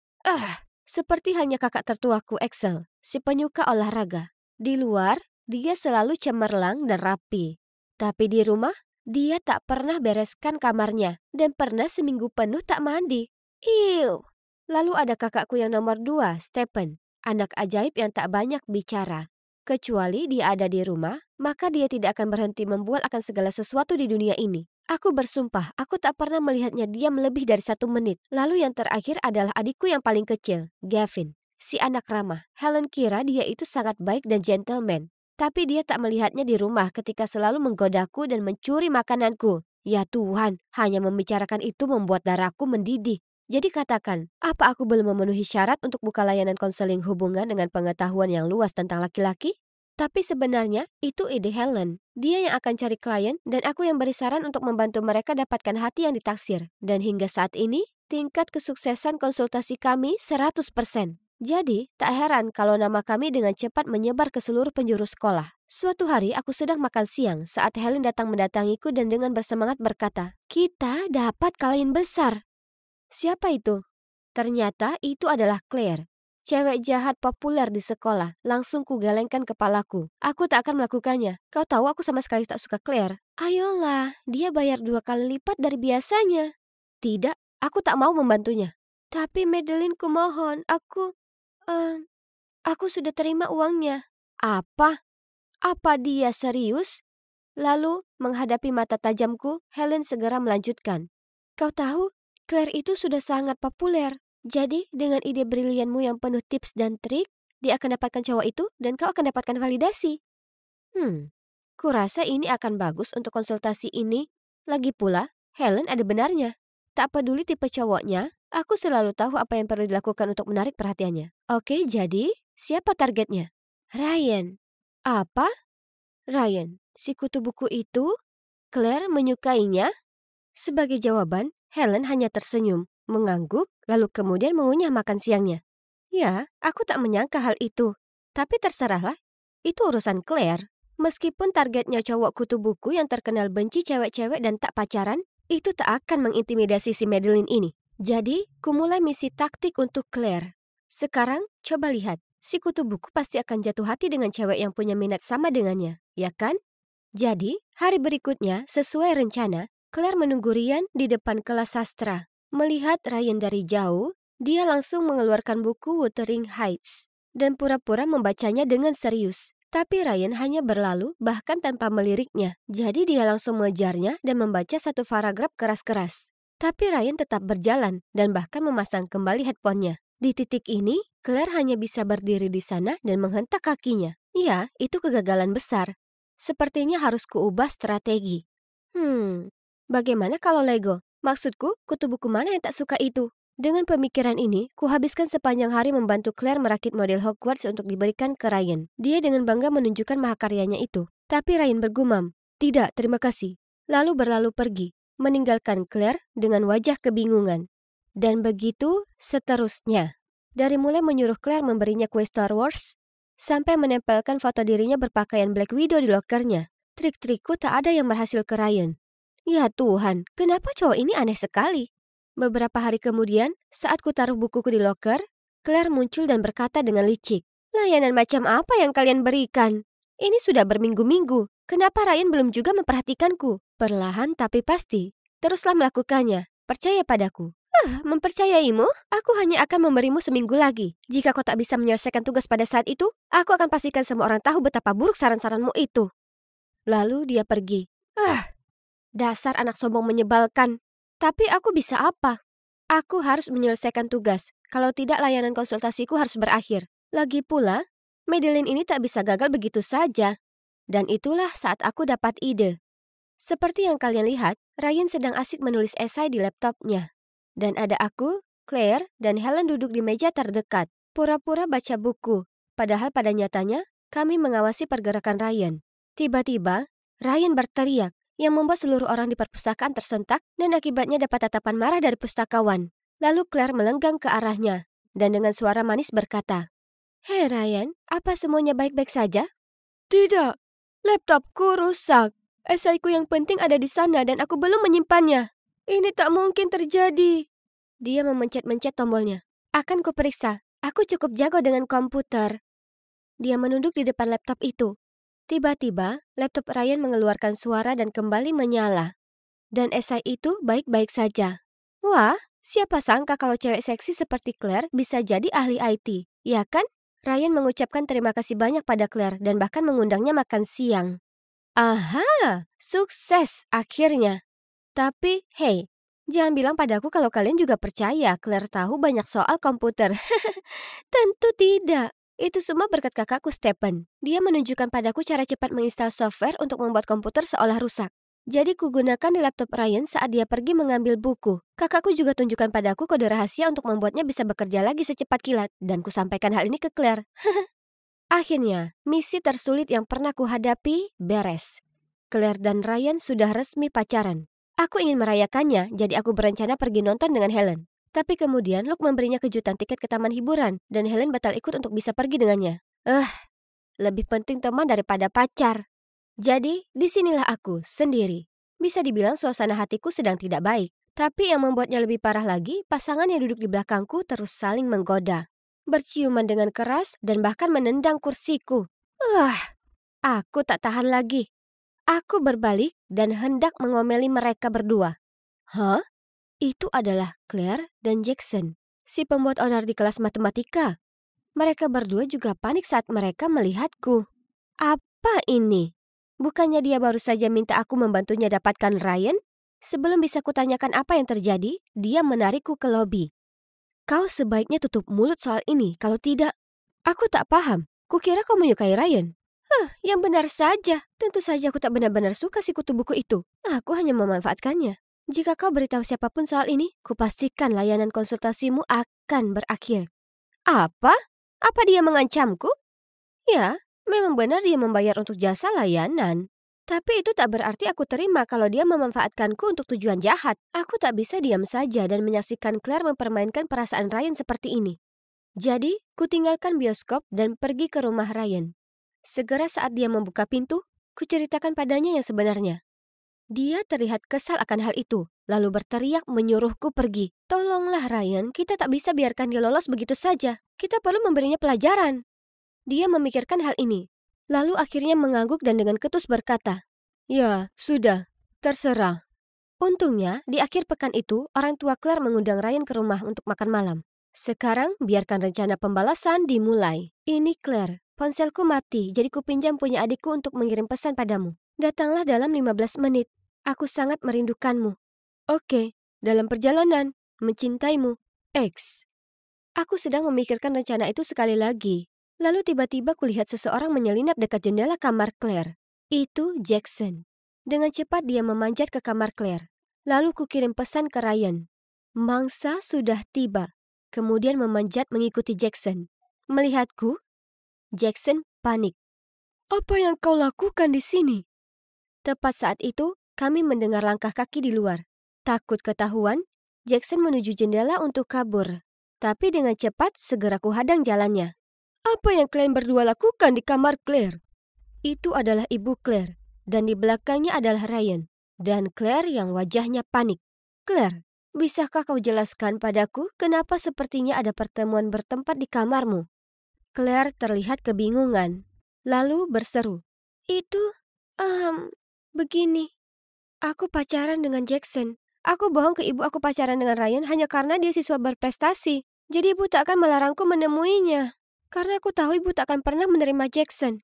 Seperti halnya kakak tertuaku Axel, si penyuka olahraga. Di luar, dia selalu cemerlang dan rapi. Tapi di rumah, dia tak pernah bereskan kamarnya dan pernah seminggu penuh tak mandi. Iu. Lalu ada kakakku yang nomor 2, Stephen, anak ajaib yang tak banyak bicara. Kecuali dia ada di rumah, maka dia tidak akan berhenti membual akan segala sesuatu di dunia ini. Aku bersumpah, aku tak pernah melihatnya diam lebih dari 1 menit. Lalu yang terakhir adalah adikku yang paling kecil, Gavin, si anak ramah. Helen kira dia itu sangat baik dan gentleman. Tapi dia tak melihatnya di rumah ketika selalu menggodaku dan mencuri makananku. Ya Tuhan, hanya membicarakan itu membuat darahku mendidih. Jadi katakan, apa aku belum memenuhi syarat untuk buka layanan konseling hubungan dengan pengetahuan yang luas tentang laki-laki? Tapi sebenarnya itu ide Helen. Dia yang akan cari klien dan aku yang beri saran untuk membantu mereka dapatkan hati yang ditaksir. Dan hingga saat ini, tingkat kesuksesan konsultasi kami 100%. Jadi, tak heran kalau nama kami dengan cepat menyebar ke seluruh penjuru sekolah. Suatu hari aku sedang makan siang saat Helen datang mendatangiku dan dengan bersemangat berkata, "Kita dapat klien besar." Siapa itu? Ternyata itu adalah Claire. Cewek jahat populer di sekolah. Langsung kugelengkan kepalaku. Aku tak akan melakukannya. Kau tahu aku sama sekali tak suka Claire. Ayolah, dia bayar 2 kali lipat dari biasanya. Tidak, aku tak mau membantunya. Tapi Madeline, kumohon, aku sudah terima uangnya. Apa? Apa dia serius? Lalu, menghadapi mata tajamku, Helen segera melanjutkan. Kau tahu, Claire itu sudah sangat populer. Jadi, dengan ide brilianmu yang penuh tips dan trik, dia akan dapatkan cowok itu dan kau akan dapatkan validasi. Kurasa ini akan bagus untuk konsultasi ini. Lagi pula, Helen ada benarnya. Tak peduli tipe cowoknya, aku selalu tahu apa yang perlu dilakukan untuk menarik perhatiannya. Oke, jadi, siapa targetnya? Ryan. Apa? Ryan, si kutu buku itu? Claire menyukainya? Sebagai jawaban, Helen hanya tersenyum, mengangguk, lalu kemudian mengunyah makan siangnya. Ya, aku tak menyangka hal itu. Tapi terserahlah, itu urusan Claire. Meskipun targetnya cowok kutu buku yang terkenal benci cewek-cewek dan tak pacaran, itu tak akan mengintimidasi si Madeline ini. Jadi, kumulai misi taktik untuk Claire. Sekarang, coba lihat. Si kutu buku pasti akan jatuh hati dengan cewek yang punya minat sama dengannya, ya kan? Jadi, hari berikutnya, sesuai rencana, Claire menunggu Ryan di depan kelas sastra. Melihat Ryan dari jauh, dia langsung mengeluarkan buku Wuthering Heights dan pura-pura membacanya dengan serius. Tapi Ryan hanya berlalu bahkan tanpa meliriknya. Jadi dia langsung mengejarnya dan membaca satu paragraf keras-keras. Tapi Ryan tetap berjalan dan bahkan memasang kembali headphone-nya. Di titik ini, Claire hanya bisa berdiri di sana dan menghentak kakinya. Ya, itu kegagalan besar. Sepertinya harus kuubah strategi. Bagaimana kalau Lego? Maksudku, kutu buku mana yang tak suka itu? Dengan pemikiran ini, kuhabiskan sepanjang hari membantu Claire merakit model Hogwarts untuk diberikan ke Ryan. Dia dengan bangga menunjukkan mahakaryanya itu. Tapi Ryan bergumam, "Tidak, terima kasih." Lalu berlalu pergi, meninggalkan Claire dengan wajah kebingungan. Dan begitu seterusnya. Dari mulai menyuruh Claire memberinya kue Star Wars, sampai menempelkan foto dirinya berpakaian Black Widow di lokernya. Trik-trikku tak ada yang berhasil ke Ryan. Ya Tuhan, kenapa cowok ini aneh sekali? Beberapa hari kemudian, saat ku taruh bukuku di loker, Claire muncul dan berkata dengan licik, "Layanan macam apa yang kalian berikan? Ini sudah berminggu-minggu. Kenapa Ryan belum juga memperhatikanku?" Perlahan tapi pasti, teruslah melakukannya. Percaya padaku. Mempercayaimu? Aku hanya akan memberimu seminggu lagi. Jika kau tak bisa menyelesaikan tugas pada saat itu, aku akan pastikan semua orang tahu betapa buruk saran-saranmu itu. Lalu dia pergi. Dasar anak sombong menyebalkan. Tapi aku bisa apa? Aku harus menyelesaikan tugas. Kalau tidak, layanan konsultasiku harus berakhir. Lagi pula, Madeline ini tak bisa gagal begitu saja. Dan itulah saat aku dapat ide. Seperti yang kalian lihat, Ryan sedang asik menulis esai di laptopnya. Dan ada aku, Claire, dan Helen duduk di meja terdekat. Pura-pura baca buku. Padahal pada nyatanya, kami mengawasi pergerakan Ryan. Tiba-tiba, Ryan berteriak, yang membuat seluruh orang di perpustakaan tersentak dan akibatnya dapat tatapan marah dari pustakawan. Lalu Claire melenggang ke arahnya dan dengan suara manis berkata, "Hei Ryan, apa semuanya baik-baik saja?" "Tidak, laptopku rusak. Esaiku yang penting ada di sana dan aku belum menyimpannya. Ini tak mungkin terjadi." Dia memencet-mencet tombolnya. "Akan kuperiksa, aku cukup jago dengan komputer." Dia menunduk di depan laptop itu. Tiba-tiba, laptop Ryan mengeluarkan suara dan kembali menyala. Dan esai itu baik-baik saja. Wah, siapa sangka kalau cewek seksi seperti Claire bisa jadi ahli IT, ya kan? Ryan mengucapkan terima kasih banyak pada Claire dan bahkan mengundangnya makan siang. Aha, sukses akhirnya. Tapi, hey, jangan bilang padaku kalau kalian juga percaya Claire tahu banyak soal komputer. Tentu tidak. Itu semua berkat kakakku Stephen. Dia menunjukkan padaku cara cepat menginstal software untuk membuat komputer seolah rusak. Jadi kugunakan di laptop Ryan saat dia pergi mengambil buku. Kakakku juga tunjukkan padaku kode rahasia untuk membuatnya bisa bekerja lagi secepat kilat. Dan kusampaikan hal ini ke Claire. Akhirnya, misi tersulit yang pernah kuhadapi beres. Claire dan Ryan sudah resmi pacaran. Aku ingin merayakannya, jadi aku berencana pergi nonton dengan Helen. Tapi kemudian Luke memberinya kejutan tiket ke taman hiburan dan Helen batal ikut untuk bisa pergi dengannya. lebih penting teman daripada pacar. Jadi, disinilah aku sendiri. Bisa dibilang suasana hatiku sedang tidak baik. Tapi yang membuatnya lebih parah lagi, pasangan yang duduk di belakangku terus saling menggoda. Berciuman dengan keras dan bahkan menendang kursiku. Aku tak tahan lagi. Aku berbalik dan hendak mengomeli mereka berdua. Hah? Itu adalah Claire dan Jackson, si pembuat onar di kelas matematika. Mereka berdua juga panik saat mereka melihatku. Apa ini? Bukannya dia baru saja minta aku membantunya dapatkan Ryan? Sebelum bisa kutanyakan apa yang terjadi, dia menarikku ke lobi. Kau sebaiknya tutup mulut soal ini, kalau tidak. Aku tak paham. Kukira kau menyukai Ryan. Yang benar saja. Tentu saja aku tak benar-benar suka si kutu buku itu. Aku hanya memanfaatkannya. Jika kau beritahu siapapun soal ini, kupastikan layanan konsultasimu akan berakhir. Apa? Apa dia mengancamku? Ya, memang benar dia membayar untuk jasa layanan. Tapi itu tak berarti aku terima kalau dia memanfaatkanku untuk tujuan jahat. Aku tak bisa diam saja dan menyaksikan Claire mempermainkan perasaan Ryan seperti ini. Jadi, kutinggalkan bioskop dan pergi ke rumah Ryan. Segera saat dia membuka pintu, kuceritakan padanya yang sebenarnya. Dia terlihat kesal akan hal itu, lalu berteriak menyuruhku pergi. Tolonglah Ryan, kita tak bisa biarkan dia lolos begitu saja. Kita perlu memberinya pelajaran. Dia memikirkan hal ini, lalu akhirnya mengangguk dan dengan ketus berkata, "Ya, sudah, terserah." Untungnya, di akhir pekan itu, orang tua Claire mengundang Ryan ke rumah untuk makan malam. Sekarang, biarkan rencana pembalasan dimulai. Ini Claire. Ponselku mati, jadi kupinjam punya adikku untuk mengirim pesan padamu. Datanglah dalam 15 menit. Aku sangat merindukanmu. Oke, dalam perjalanan, mencintaimu, X. Aku sedang memikirkan rencana itu sekali lagi. Lalu tiba-tiba kulihat seseorang menyelinap dekat jendela kamar Claire. Itu Jackson. Dengan cepat dia memanjat ke kamar Claire. Lalu kukirim pesan ke Ryan. Mangsa sudah tiba. Kemudian memanjat mengikuti Jackson. Melihatku, Jackson panik. Apa yang kau lakukan di sini? Tepat saat itu, kami mendengar langkah kaki di luar. Takut ketahuan, Jackson menuju jendela untuk kabur. Tapi dengan cepat, segera kuhadang jalannya. Apa yang kalian berdua lakukan di kamar Claire? Itu adalah ibu Claire, dan di belakangnya adalah Ryan. Dan Claire yang wajahnya panik. Claire, bisakah kau jelaskan padaku kenapa sepertinya ada pertemuan bertempat di kamarmu? Claire terlihat kebingungan, lalu berseru. Itu, begini. Aku pacaran dengan Jackson. Aku bohong ke ibu aku pacaran dengan Ryan hanya karena dia siswa berprestasi. Jadi ibu tak akan melarangku menemuinya. Karena aku tahu ibu tak akan pernah menerima Jackson.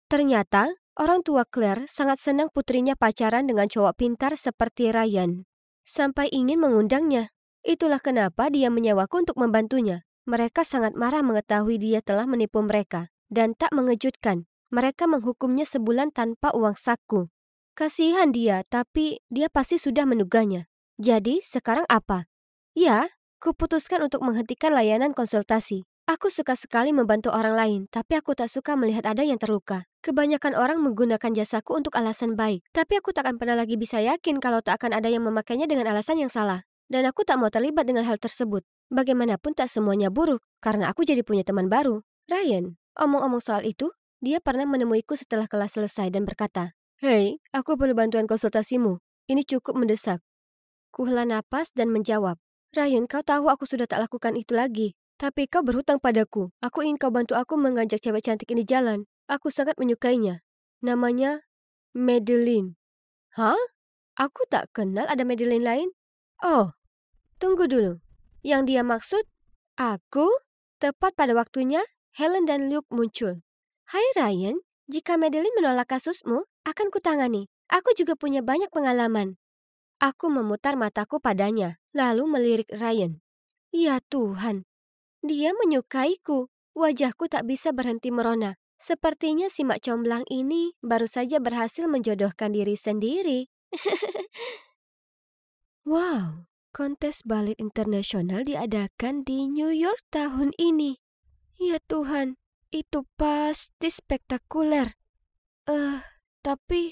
Ternyata, orang tua Claire sangat senang putrinya pacaran dengan cowok pintar seperti Ryan. Sampai ingin mengundangnya. Itulah kenapa dia menyewaku untuk membantunya. Mereka sangat marah mengetahui dia telah menipu mereka. Dan tak mengejutkan, mereka menghukumnya sebulan tanpa uang saku. Kasihan dia, tapi dia pasti sudah menduganya. Jadi, sekarang apa? Ya, kuputuskan untuk menghentikan layanan konsultasi. Aku suka sekali membantu orang lain, tapi aku tak suka melihat ada yang terluka. Kebanyakan orang menggunakan jasaku untuk alasan baik, tapi aku tak akan pernah lagi bisa yakin kalau tak akan ada yang memakainya dengan alasan yang salah. Dan aku tak mau terlibat dengan hal tersebut. Bagaimanapun tak semuanya buruk, karena aku jadi punya teman baru. Ryan, omong-omong soal itu, dia pernah menemuiku setelah kelas selesai dan berkata, "Hei, aku perlu bantuan konsultasimu. Ini cukup mendesak." Kuhela napas dan menjawab, "Ryan, kau tahu aku sudah tak lakukan itu lagi. Tapi kau berhutang padaku. Aku ingin kau bantu aku mengajak cewek cantik ini jalan. Aku sangat menyukainya. Namanya Madeline." Hah? Aku tak kenal ada Madeline lain? Oh, tunggu dulu. Yang dia maksud, aku? Tepat pada waktunya, Helen dan Luke muncul. "Hai Ryan, jika Madeline menolak kasusmu, akan kutangani. Aku juga punya banyak pengalaman." Aku memutar mataku padanya, lalu melirik Ryan. Ya Tuhan, dia menyukaiku. Wajahku tak bisa berhenti merona. Sepertinya si mak comblang ini baru saja berhasil menjodohkan diri sendiri. Wow, kontes balet internasional diadakan di New York tahun ini. Ya Tuhan, itu pasti spektakuler. Tapi...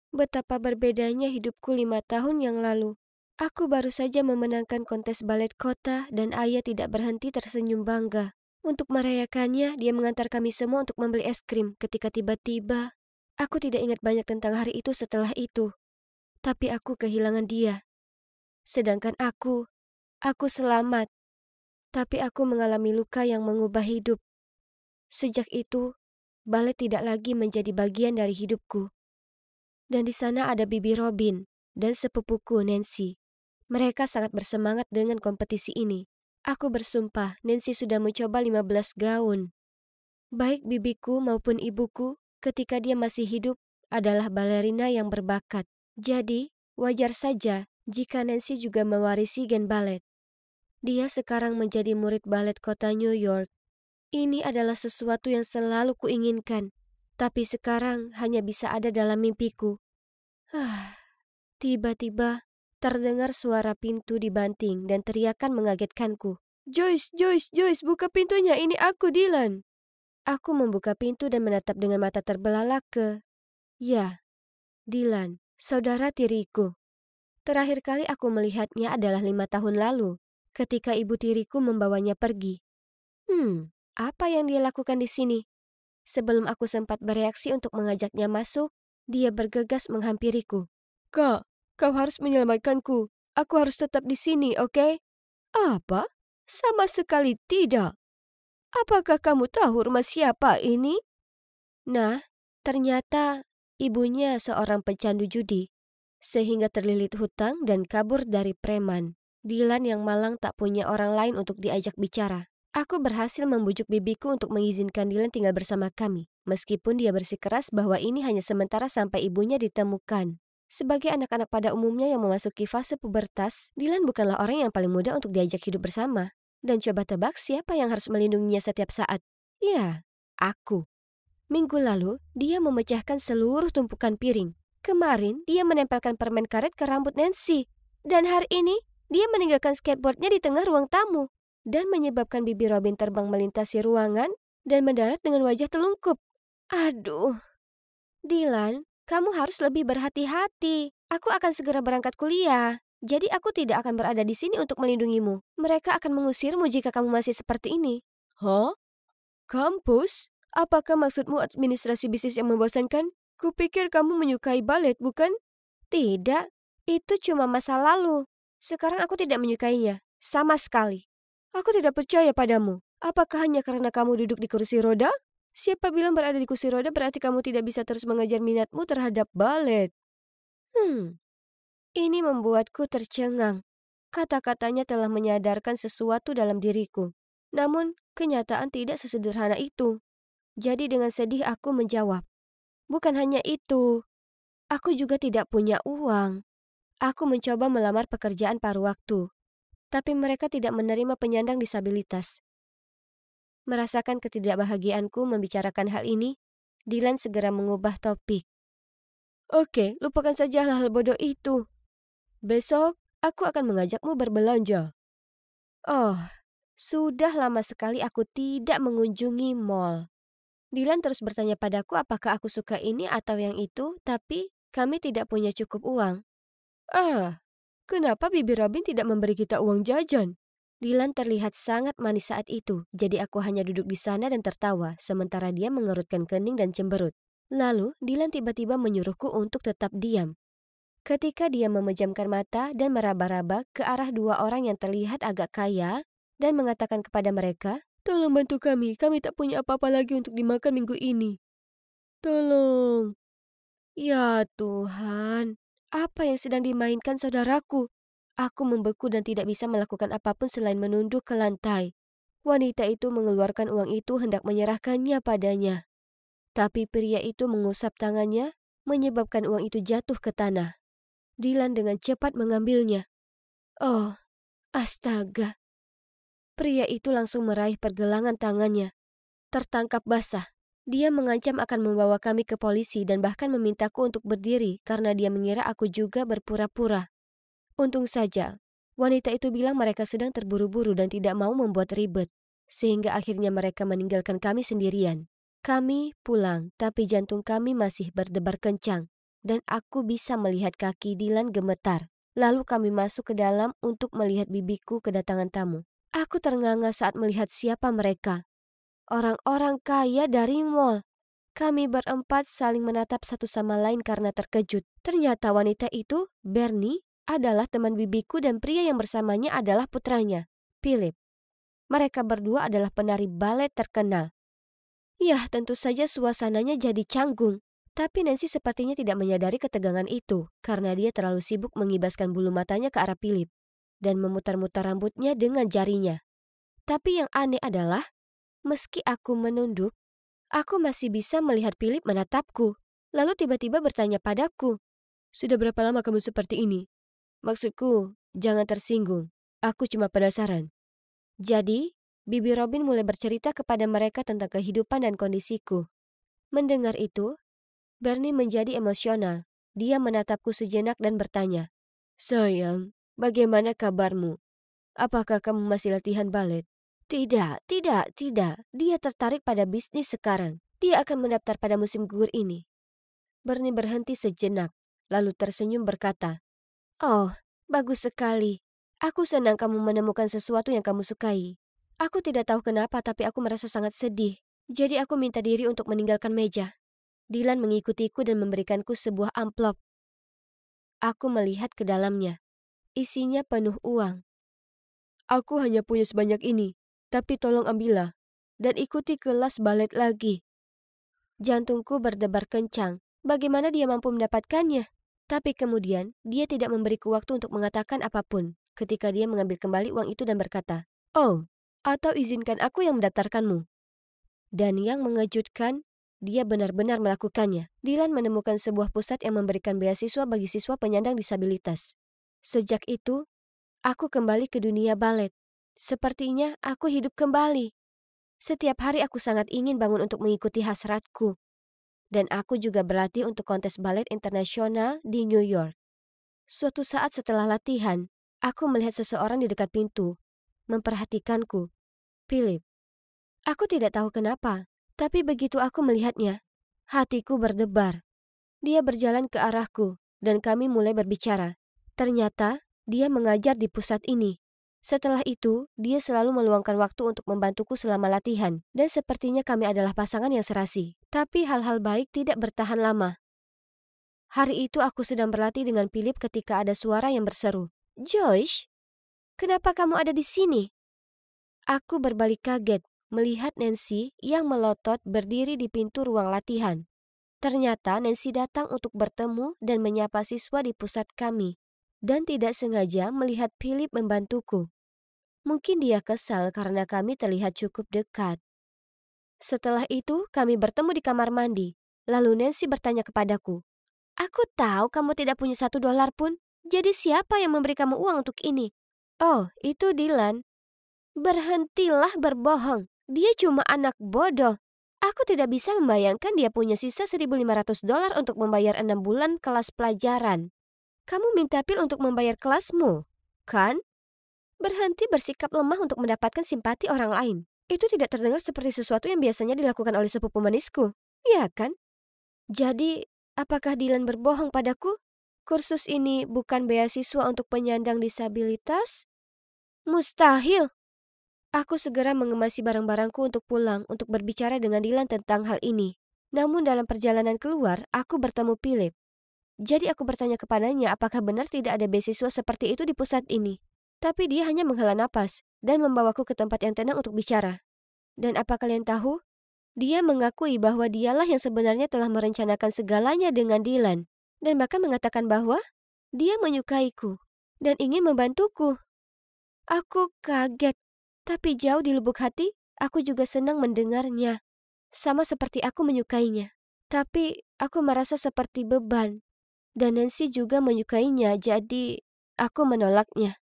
betapa berbedanya hidupku 5 tahun yang lalu. Aku baru saja memenangkan kontes balet kota dan ayah tidak berhenti tersenyum bangga. Untuk merayakannya, dia mengantar kami semua untuk membeli es krim ketika tiba-tiba aku tidak ingat banyak tentang hari itu setelah itu. Tapi aku kehilangan dia. Sedangkan aku selamat. Tapi aku mengalami luka yang mengubah hidup. Sejak itu, balet tidak lagi menjadi bagian dari hidupku. Dan di sana ada Bibi Robin dan sepupuku Nancy. Mereka sangat bersemangat dengan kompetisi ini. Aku bersumpah Nancy sudah mencoba 15 gaun. Baik bibiku maupun ibuku ketika dia masih hidup adalah balerina yang berbakat. Jadi, wajar saja jika Nancy juga mewarisi gen balet. Dia sekarang menjadi murid balet kota New York. Ini adalah sesuatu yang selalu kuinginkan, tapi sekarang hanya bisa ada dalam mimpiku. Tiba-tiba terdengar suara pintu dibanting dan teriakan mengagetkanku. Joyce, Joyce, Joyce, buka pintunya, ini aku, Dylan. Aku membuka pintu dan menatap dengan mata terbelalak ke... Ya, Dylan, saudara tiriku. Terakhir kali aku melihatnya adalah 5 tahun lalu, ketika ibu tiriku membawanya pergi. Apa yang dia lakukan di sini? Sebelum aku sempat bereaksi untuk mengajaknya masuk, dia bergegas menghampiriku. Kak, kau harus menyelamatkanku. Aku harus tetap di sini, oke? Apa? Sama sekali tidak. Apakah kamu tahu rumah siapa ini? Nah, ternyata ibunya seorang pecandu judi, sehingga terlilit hutang dan kabur dari preman. Dylan yang malang tak punya orang lain untuk diajak bicara. Aku berhasil membujuk bibiku untuk mengizinkan Dylan tinggal bersama kami, meskipun dia bersikeras bahwa ini hanya sementara sampai ibunya ditemukan. Sebagai anak-anak pada umumnya yang memasuki fase pubertas, Dylan bukanlah orang yang paling mudah untuk diajak hidup bersama. Dan coba tebak siapa yang harus melindunginya setiap saat? Ya, aku. Minggu lalu, dia memecahkan seluruh tumpukan piring. Kemarin, dia menempelkan permen karet ke rambut Nancy. Dan hari ini, dia meninggalkan skateboardnya di tengah ruang tamu. Dan menyebabkan Bibi Robin terbang melintasi ruangan dan mendarat dengan wajah telungkup. Aduh. Dylan, kamu harus lebih berhati-hati. Aku akan segera berangkat kuliah. Jadi aku tidak akan berada di sini untuk melindungimu. Mereka akan mengusirmu jika kamu masih seperti ini. Hah? Kampus? Apakah maksudmu administrasi bisnis yang membosankan? Kupikir kamu menyukai balet, bukan? Tidak, itu cuma masa lalu. Sekarang aku tidak menyukainya, sama sekali. Aku tidak percaya padamu. Apakah hanya karena kamu duduk di kursi roda? Siapa bilang berada di kursi roda berarti kamu tidak bisa terus mengejar minatmu terhadap balet? Ini membuatku tercengang. Kata-katanya telah menyadarkan sesuatu dalam diriku. Namun, kenyataan tidak sesederhana itu. Jadi dengan sedih aku menjawab, bukan hanya itu. Aku juga tidak punya uang. Aku mencoba melamar pekerjaan paruh waktu. Tapi mereka tidak menerima penyandang disabilitas. Merasakan ketidakbahagiaanku membicarakan hal ini, Dylan segera mengubah topik. Oke, lupakan saja hal-hal bodoh itu. Besok, aku akan mengajakmu berbelanja. Oh, sudah lama sekali aku tidak mengunjungi mall. Dylan terus bertanya padaku apakah aku suka ini atau yang itu, tapi kami tidak punya cukup uang. Kenapa Bibi Robin tidak memberi kita uang jajan? Dylan terlihat sangat manis saat itu, jadi aku hanya duduk di sana dan tertawa, sementara dia mengerutkan kening dan cemberut. Lalu, Dylan tiba-tiba menyuruhku untuk tetap diam. Ketika dia memejamkan mata dan meraba-raba ke arah 2 orang yang terlihat agak kaya, dan mengatakan kepada mereka, tolong bantu kami tak punya apa-apa lagi untuk dimakan minggu ini. Tolong. Ya Tuhan, apa yang sedang dimainkan saudaraku? Aku membeku dan tidak bisa melakukan apapun selain menunduk ke lantai. Wanita itu mengeluarkan uang itu hendak menyerahkannya padanya. Tapi pria itu mengusap tangannya, menyebabkan uang itu jatuh ke tanah. Dylan dengan cepat mengambilnya. Oh, astaga. Pria itu langsung meraih pergelangan tangannya. Tertangkap basah. Dia mengancam akan membawa kami ke polisi dan bahkan memintaku untuk berdiri karena dia mengira aku juga berpura-pura. Untung saja, wanita itu bilang mereka sedang terburu-buru dan tidak mau membuat ribet, sehingga akhirnya mereka meninggalkan kami sendirian. Kami pulang, tapi jantung kami masih berdebar kencang, dan aku bisa melihat kaki Dylan gemetar. Lalu kami masuk ke dalam untuk melihat bibiku kedatangan tamu. Aku ternganga saat melihat siapa mereka. orang-orang kaya dari mall. Kami berempat saling menatap satu sama lain karena terkejut. Ternyata wanita itu, Bernie, adalah teman bibiku dan pria yang bersamanya adalah putranya, Philip. Mereka berdua adalah penari balet terkenal. Yah, tentu saja suasananya jadi canggung. Tapi Nancy sepertinya tidak menyadari ketegangan itu karena dia terlalu sibuk mengibaskan bulu matanya ke arah Philip dan memutar-mutar rambutnya dengan jarinya. Tapi yang aneh adalah, meski aku menunduk, aku masih bisa melihat Philip menatapku. Lalu tiba-tiba bertanya padaku, "Sudah berapa lama kamu seperti ini?" Maksudku, jangan tersinggung. Aku cuma penasaran. Jadi, Bibi Robin mulai bercerita kepada mereka tentang kehidupan dan kondisiku. Mendengar itu, Bernie menjadi emosional. Dia menatapku sejenak dan bertanya, "Sayang, bagaimana kabarmu? Apakah kamu masih latihan balet?" Tidak. Dia tertarik pada bisnis sekarang. Dia akan mendaftar pada musim gugur ini." Bernie berhenti sejenak, lalu tersenyum berkata, "Oh, bagus sekali. Aku senang kamu menemukan sesuatu yang kamu sukai. Aku tidak tahu kenapa, tapi aku merasa sangat sedih. Jadi aku minta diri untuk meninggalkan meja." Dylan mengikutiku dan memberikanku sebuah amplop. Aku melihat ke dalamnya. Isinya penuh uang. "Aku hanya punya sebanyak ini, tapi tolong ambillah dan ikuti kelas balet lagi." Jantungku berdebar kencang. Bagaimana dia mampu mendapatkannya? Tapi kemudian dia tidak memberiku waktu untuk mengatakan apapun ketika dia mengambil kembali uang itu dan berkata, "Oh, atau izinkan aku yang mendaftarkanmu." Dan yang mengejutkan, dia benar-benar melakukannya. Dylan menemukan sebuah pusat yang memberikan beasiswa bagi siswa penyandang disabilitas. Sejak itu, aku kembali ke dunia balet. Sepertinya aku hidup kembali. Setiap hari aku sangat ingin bangun untuk mengikuti hasratku. Dan aku juga berlatih untuk kontes balet internasional di New York. Suatu saat setelah latihan, aku melihat seseorang di dekat pintu, memperhatikanku. Philip. Aku tidak tahu kenapa, tapi begitu aku melihatnya, hatiku berdebar. Dia berjalan ke arahku, dan kami mulai berbicara. Ternyata, dia mengajar di pusat ini. Setelah itu, dia selalu meluangkan waktu untuk membantuku selama latihan, dan sepertinya kami adalah pasangan yang serasi. Tapi hal-hal baik tidak bertahan lama. Hari itu aku sedang berlatih dengan Philip ketika ada suara yang berseru, "Joyce, kenapa kamu ada di sini?" Aku berbalik kaget melihat Nancy yang melotot berdiri di pintu ruang latihan. Ternyata Nancy datang untuk bertemu dan menyapa siswa di pusat kami, dan tidak sengaja melihat Philip membantuku. Mungkin dia kesal karena kami terlihat cukup dekat. Setelah itu kami bertemu di kamar mandi, lalu Nancy bertanya kepadaku, "Aku tahu kamu tidak punya $1 pun, jadi siapa yang memberi kamu uang untuk ini?" "Oh, itu Dylan." "Berhentilah berbohong. Dia cuma anak bodoh. Aku tidak bisa membayangkan dia punya sisa $1.500 untuk membayar 6 bulan kelas pelajaran." "Kamu minta Phil untuk membayar kelasmu, kan?" Berhenti bersikap lemah untuk mendapatkan simpati orang lain. Itu tidak terdengar seperti sesuatu yang biasanya dilakukan oleh sepupu manisku. Ya kan? Jadi, apakah Dylan berbohong padaku? Kursus ini bukan beasiswa untuk penyandang disabilitas? Mustahil. Aku segera mengemasi barang-barangku untuk pulang untuk berbicara dengan Dylan tentang hal ini. Namun dalam perjalanan keluar, aku bertemu Philip. Jadi aku bertanya kepadanya apakah benar tidak ada beasiswa seperti itu di pusat ini. Tapi dia hanya menghela napas dan membawaku ke tempat yang tenang untuk bicara. Dan apa kalian tahu? Dia mengakui bahwa dialah yang sebenarnya telah merencanakan segalanya dengan Dylan. Dan bahkan mengatakan bahwa dia menyukaiku dan ingin membantuku. Aku kaget. Tapi jauh di lubuk hati, aku juga senang mendengarnya. Sama seperti aku menyukainya. Tapi aku merasa seperti beban. Dan Nancy juga menyukainya, jadi aku menolaknya.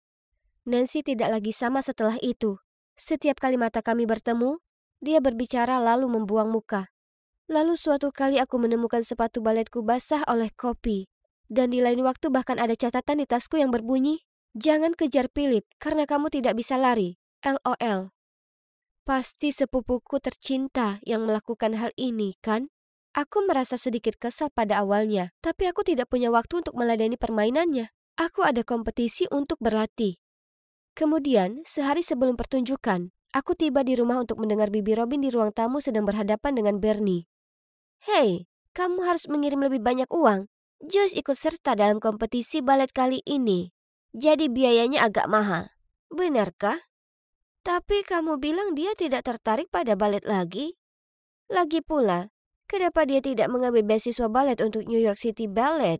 Nancy tidak lagi sama setelah itu. Setiap kali mata kami bertemu, dia berbicara lalu membuang muka. Lalu suatu kali aku menemukan sepatu baletku basah oleh kopi. Dan di lain waktu bahkan ada catatan di tasku yang berbunyi, "Jangan kejar Philip karena kamu tidak bisa lari. LOL. Pasti sepupuku tercinta yang melakukan hal ini, kan? Aku merasa sedikit kesal pada awalnya, tapi aku tidak punya waktu untuk meladeni permainannya. Aku ada kompetisi untuk berlatih. Kemudian, sehari sebelum pertunjukan, Aku tiba di rumah untuk mendengar Bibi Robin di ruang tamu sedang berhadapan dengan Bernie. Hei, kamu harus mengirim lebih banyak uang. Joyce ikut serta dalam kompetisi balet kali ini. Jadi biayanya agak mahal. Benarkah? Tapi kamu bilang dia tidak tertarik pada balet lagi. Lagi pula, kenapa dia tidak mengambil beasiswa balet untuk New York City Ballet?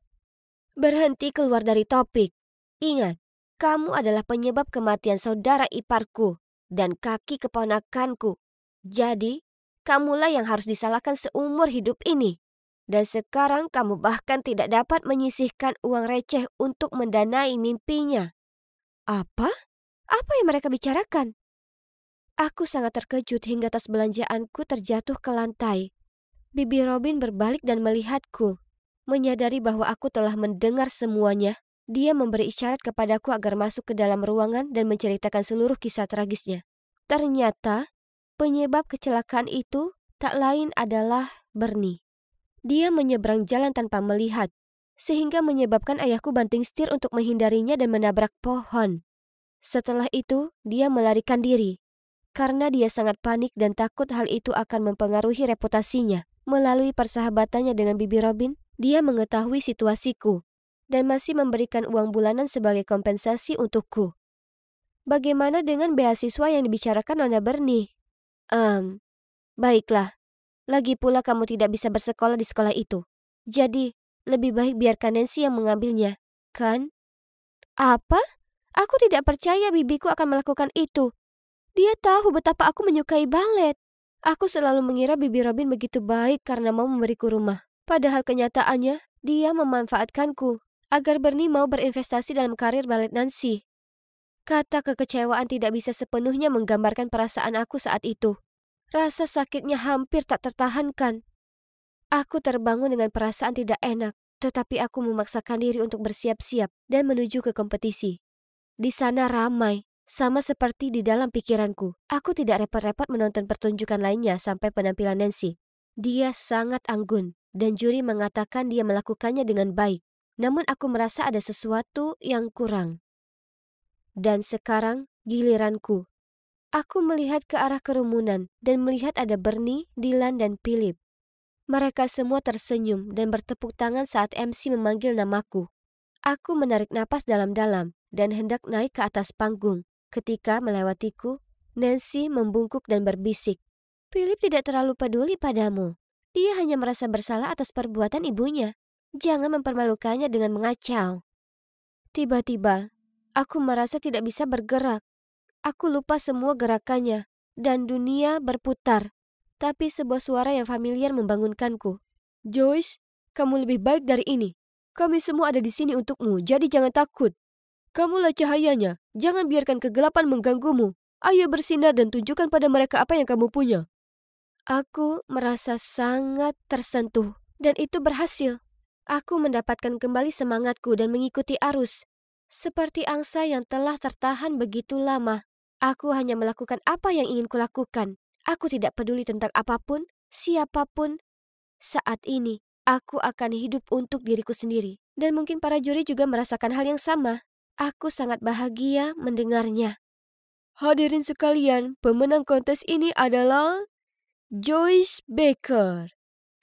Berhenti keluar dari topik. Ingat, kamu adalah penyebab kematian saudara iparku dan kaki keponakanku. Jadi, kamulah yang harus disalahkan seumur hidup ini. Dan sekarang kamu bahkan tidak dapat menyisihkan uang receh untuk mendanai mimpinya. Apa? Apa yang mereka bicarakan? Aku sangat terkejut hingga tas belanjaanku terjatuh ke lantai. Bibi Robin berbalik dan melihatku. Menyadari bahwa aku telah mendengar semuanya, dia memberi isyarat kepadaku agar masuk ke dalam ruangan dan menceritakan seluruh kisah tragisnya. Ternyata, penyebab kecelakaan itu tak lain adalah Bernie. Dia menyeberang jalan tanpa melihat, sehingga menyebabkan ayahku banting setir untuk menghindarinya dan menabrak pohon. Setelah itu, dia melarikan diri. Karena dia sangat panik dan takut hal itu akan mempengaruhi reputasinya. Melalui persahabatannya dengan Bibi Robin, dia mengetahui situasiku dan masih memberikan uang bulanan sebagai kompensasi untukku. Bagaimana dengan beasiswa yang dibicarakan Nona Bernie? Baiklah. Lagi pula kamu tidak bisa bersekolah di sekolah itu. Jadi, lebih baik biarkan Nancy yang mengambilnya, kan? Apa? Aku tidak percaya bibiku akan melakukan itu. Dia tahu betapa aku menyukai balet. Aku selalu mengira Bibi Robin begitu baik karena mau memberiku rumah. Padahal kenyataannya, dia memanfaatkanku agar Bernie mau berinvestasi dalam karir balet Nancy. Kata kekecewaan tidak bisa sepenuhnya menggambarkan perasaan aku saat itu. Rasa sakitnya hampir tak tertahankan. Aku terbangun dengan perasaan tidak enak, tetapi aku memaksakan diri untuk bersiap-siap dan menuju ke kompetisi. Di sana ramai. Sama seperti di dalam pikiranku, aku tidak repot-repot menonton pertunjukan lainnya sampai penampilan Nancy. Dia sangat anggun, dan juri mengatakan dia melakukannya dengan baik. Namun aku merasa ada sesuatu yang kurang. Dan sekarang giliranku. Aku melihat ke arah kerumunan dan melihat ada Bernie, Dylan, dan Philip. Mereka semua tersenyum dan bertepuk tangan saat MC memanggil namaku. Aku menarik napas dalam-dalam dan hendak naik ke atas panggung. Ketika melewatiku, Nancy membungkuk dan berbisik. Philip tidak terlalu peduli padamu. Dia hanya merasa bersalah atas perbuatan ibunya. Jangan mempermalukannya dengan mengacau. Tiba-tiba, aku merasa tidak bisa bergerak. Aku lupa semua gerakannya, dan dunia berputar. Tapi sebuah suara yang familiar membangunkanku. Joyce, kamu lebih baik dari ini. Kami semua ada di sini untukmu, jadi jangan takut. Kamulah cahayanya, jangan biarkan kegelapan mengganggumu. Ayo bersinar dan tunjukkan pada mereka apa yang kamu punya. Aku merasa sangat tersentuh, dan itu berhasil. Aku mendapatkan kembali semangatku dan mengikuti arus. Seperti angsa yang telah tertahan begitu lama. Aku hanya melakukan apa yang ingin kulakukan. Aku tidak peduli tentang apapun, siapapun. Saat ini, aku akan hidup untuk diriku sendiri. Dan mungkin para juri juga merasakan hal yang sama. Aku sangat bahagia mendengarnya. Hadirin sekalian, pemenang kontes ini adalah Joyce Baker.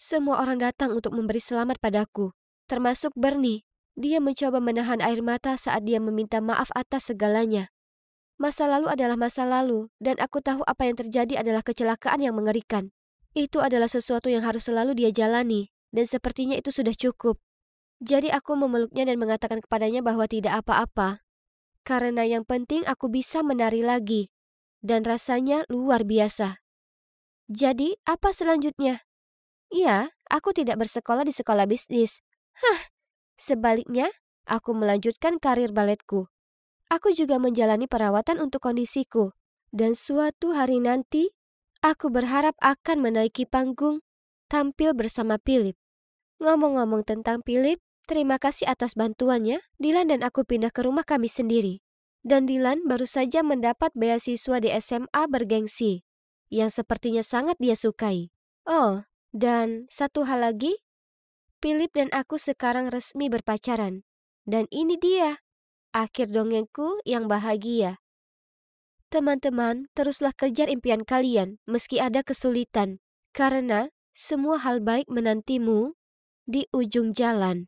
Semua orang datang untuk memberi selamat padaku, termasuk Bernie. Dia mencoba menahan air mata saat dia meminta maaf atas segalanya. Masa lalu adalah masa lalu, dan aku tahu apa yang terjadi adalah kecelakaan yang mengerikan. Itu adalah sesuatu yang harus selalu dia jalani, dan sepertinya itu sudah cukup. Jadi aku memeluknya dan mengatakan kepadanya bahwa tidak apa-apa. Karena yang penting aku bisa menari lagi. Dan rasanya luar biasa. Jadi, apa selanjutnya? Ya, aku tidak bersekolah di sekolah bisnis. Sebaliknya, aku melanjutkan karir baletku. Aku juga menjalani perawatan untuk kondisiku. Dan suatu hari nanti, aku berharap akan menaiki panggung, tampil bersama Philip. Ngomong-ngomong tentang Philip, terima kasih atas bantuannya. Dylan dan aku pindah ke rumah kami sendiri. Dan Dylan baru saja mendapat beasiswa di SMA bergengsi, yang sepertinya sangat dia sukai. Oh, dan satu hal lagi, Philip dan aku sekarang resmi berpacaran. Dan ini dia, akhir dongengku yang bahagia. Teman-teman, teruslah kejar impian kalian meski ada kesulitan. Karena semua hal baik menantimu di ujung jalan.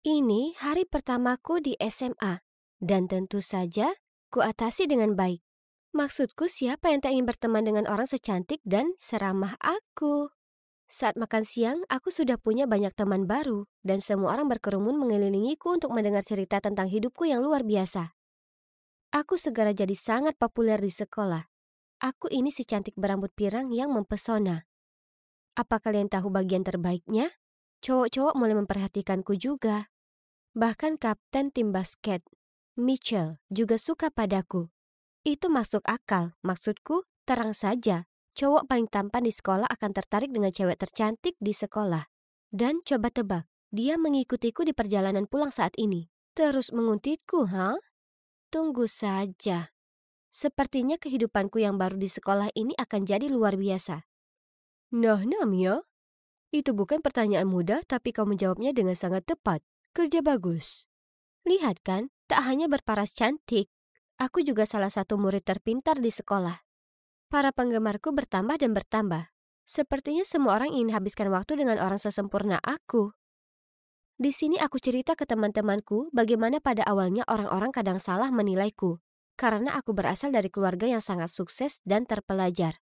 Ini hari pertamaku di SMA, dan tentu saja kuatasi dengan baik. Maksudku, siapa yang tak ingin berteman dengan orang secantik dan seramah aku? Saat makan siang, aku sudah punya banyak teman baru, dan semua orang berkerumun mengelilingiku untuk mendengar cerita tentang hidupku yang luar biasa. Aku segera jadi sangat populer di sekolah. Aku ini si cantik berambut pirang yang mempesona. Apa kalian tahu bagian terbaiknya? Cowok-cowok mulai memperhatikanku juga. Bahkan kapten tim basket, Mitchell, juga suka padaku. Itu masuk akal, maksudku terang saja. Cowok paling tampan di sekolah akan tertarik dengan cewek tercantik di sekolah. Dan coba tebak, dia mengikutiku di perjalanan pulang saat ini. Terus menguntitku, ha? Tunggu saja. Sepertinya kehidupanku yang baru di sekolah ini akan jadi luar biasa. Nah, Mia, itu bukan pertanyaan mudah, tapi kau menjawabnya dengan sangat tepat. Kerja bagus. Lihat kan, tak hanya berparas cantik, aku juga salah satu murid terpintar di sekolah. Para penggemarku bertambah dan bertambah. Sepertinya semua orang ingin habiskan waktu dengan orang sesempurna aku. Di sini aku cerita ke teman-temanku bagaimana pada awalnya orang-orang kadang salah menilaiku, karena aku berasal dari keluarga yang sangat sukses dan terpelajar.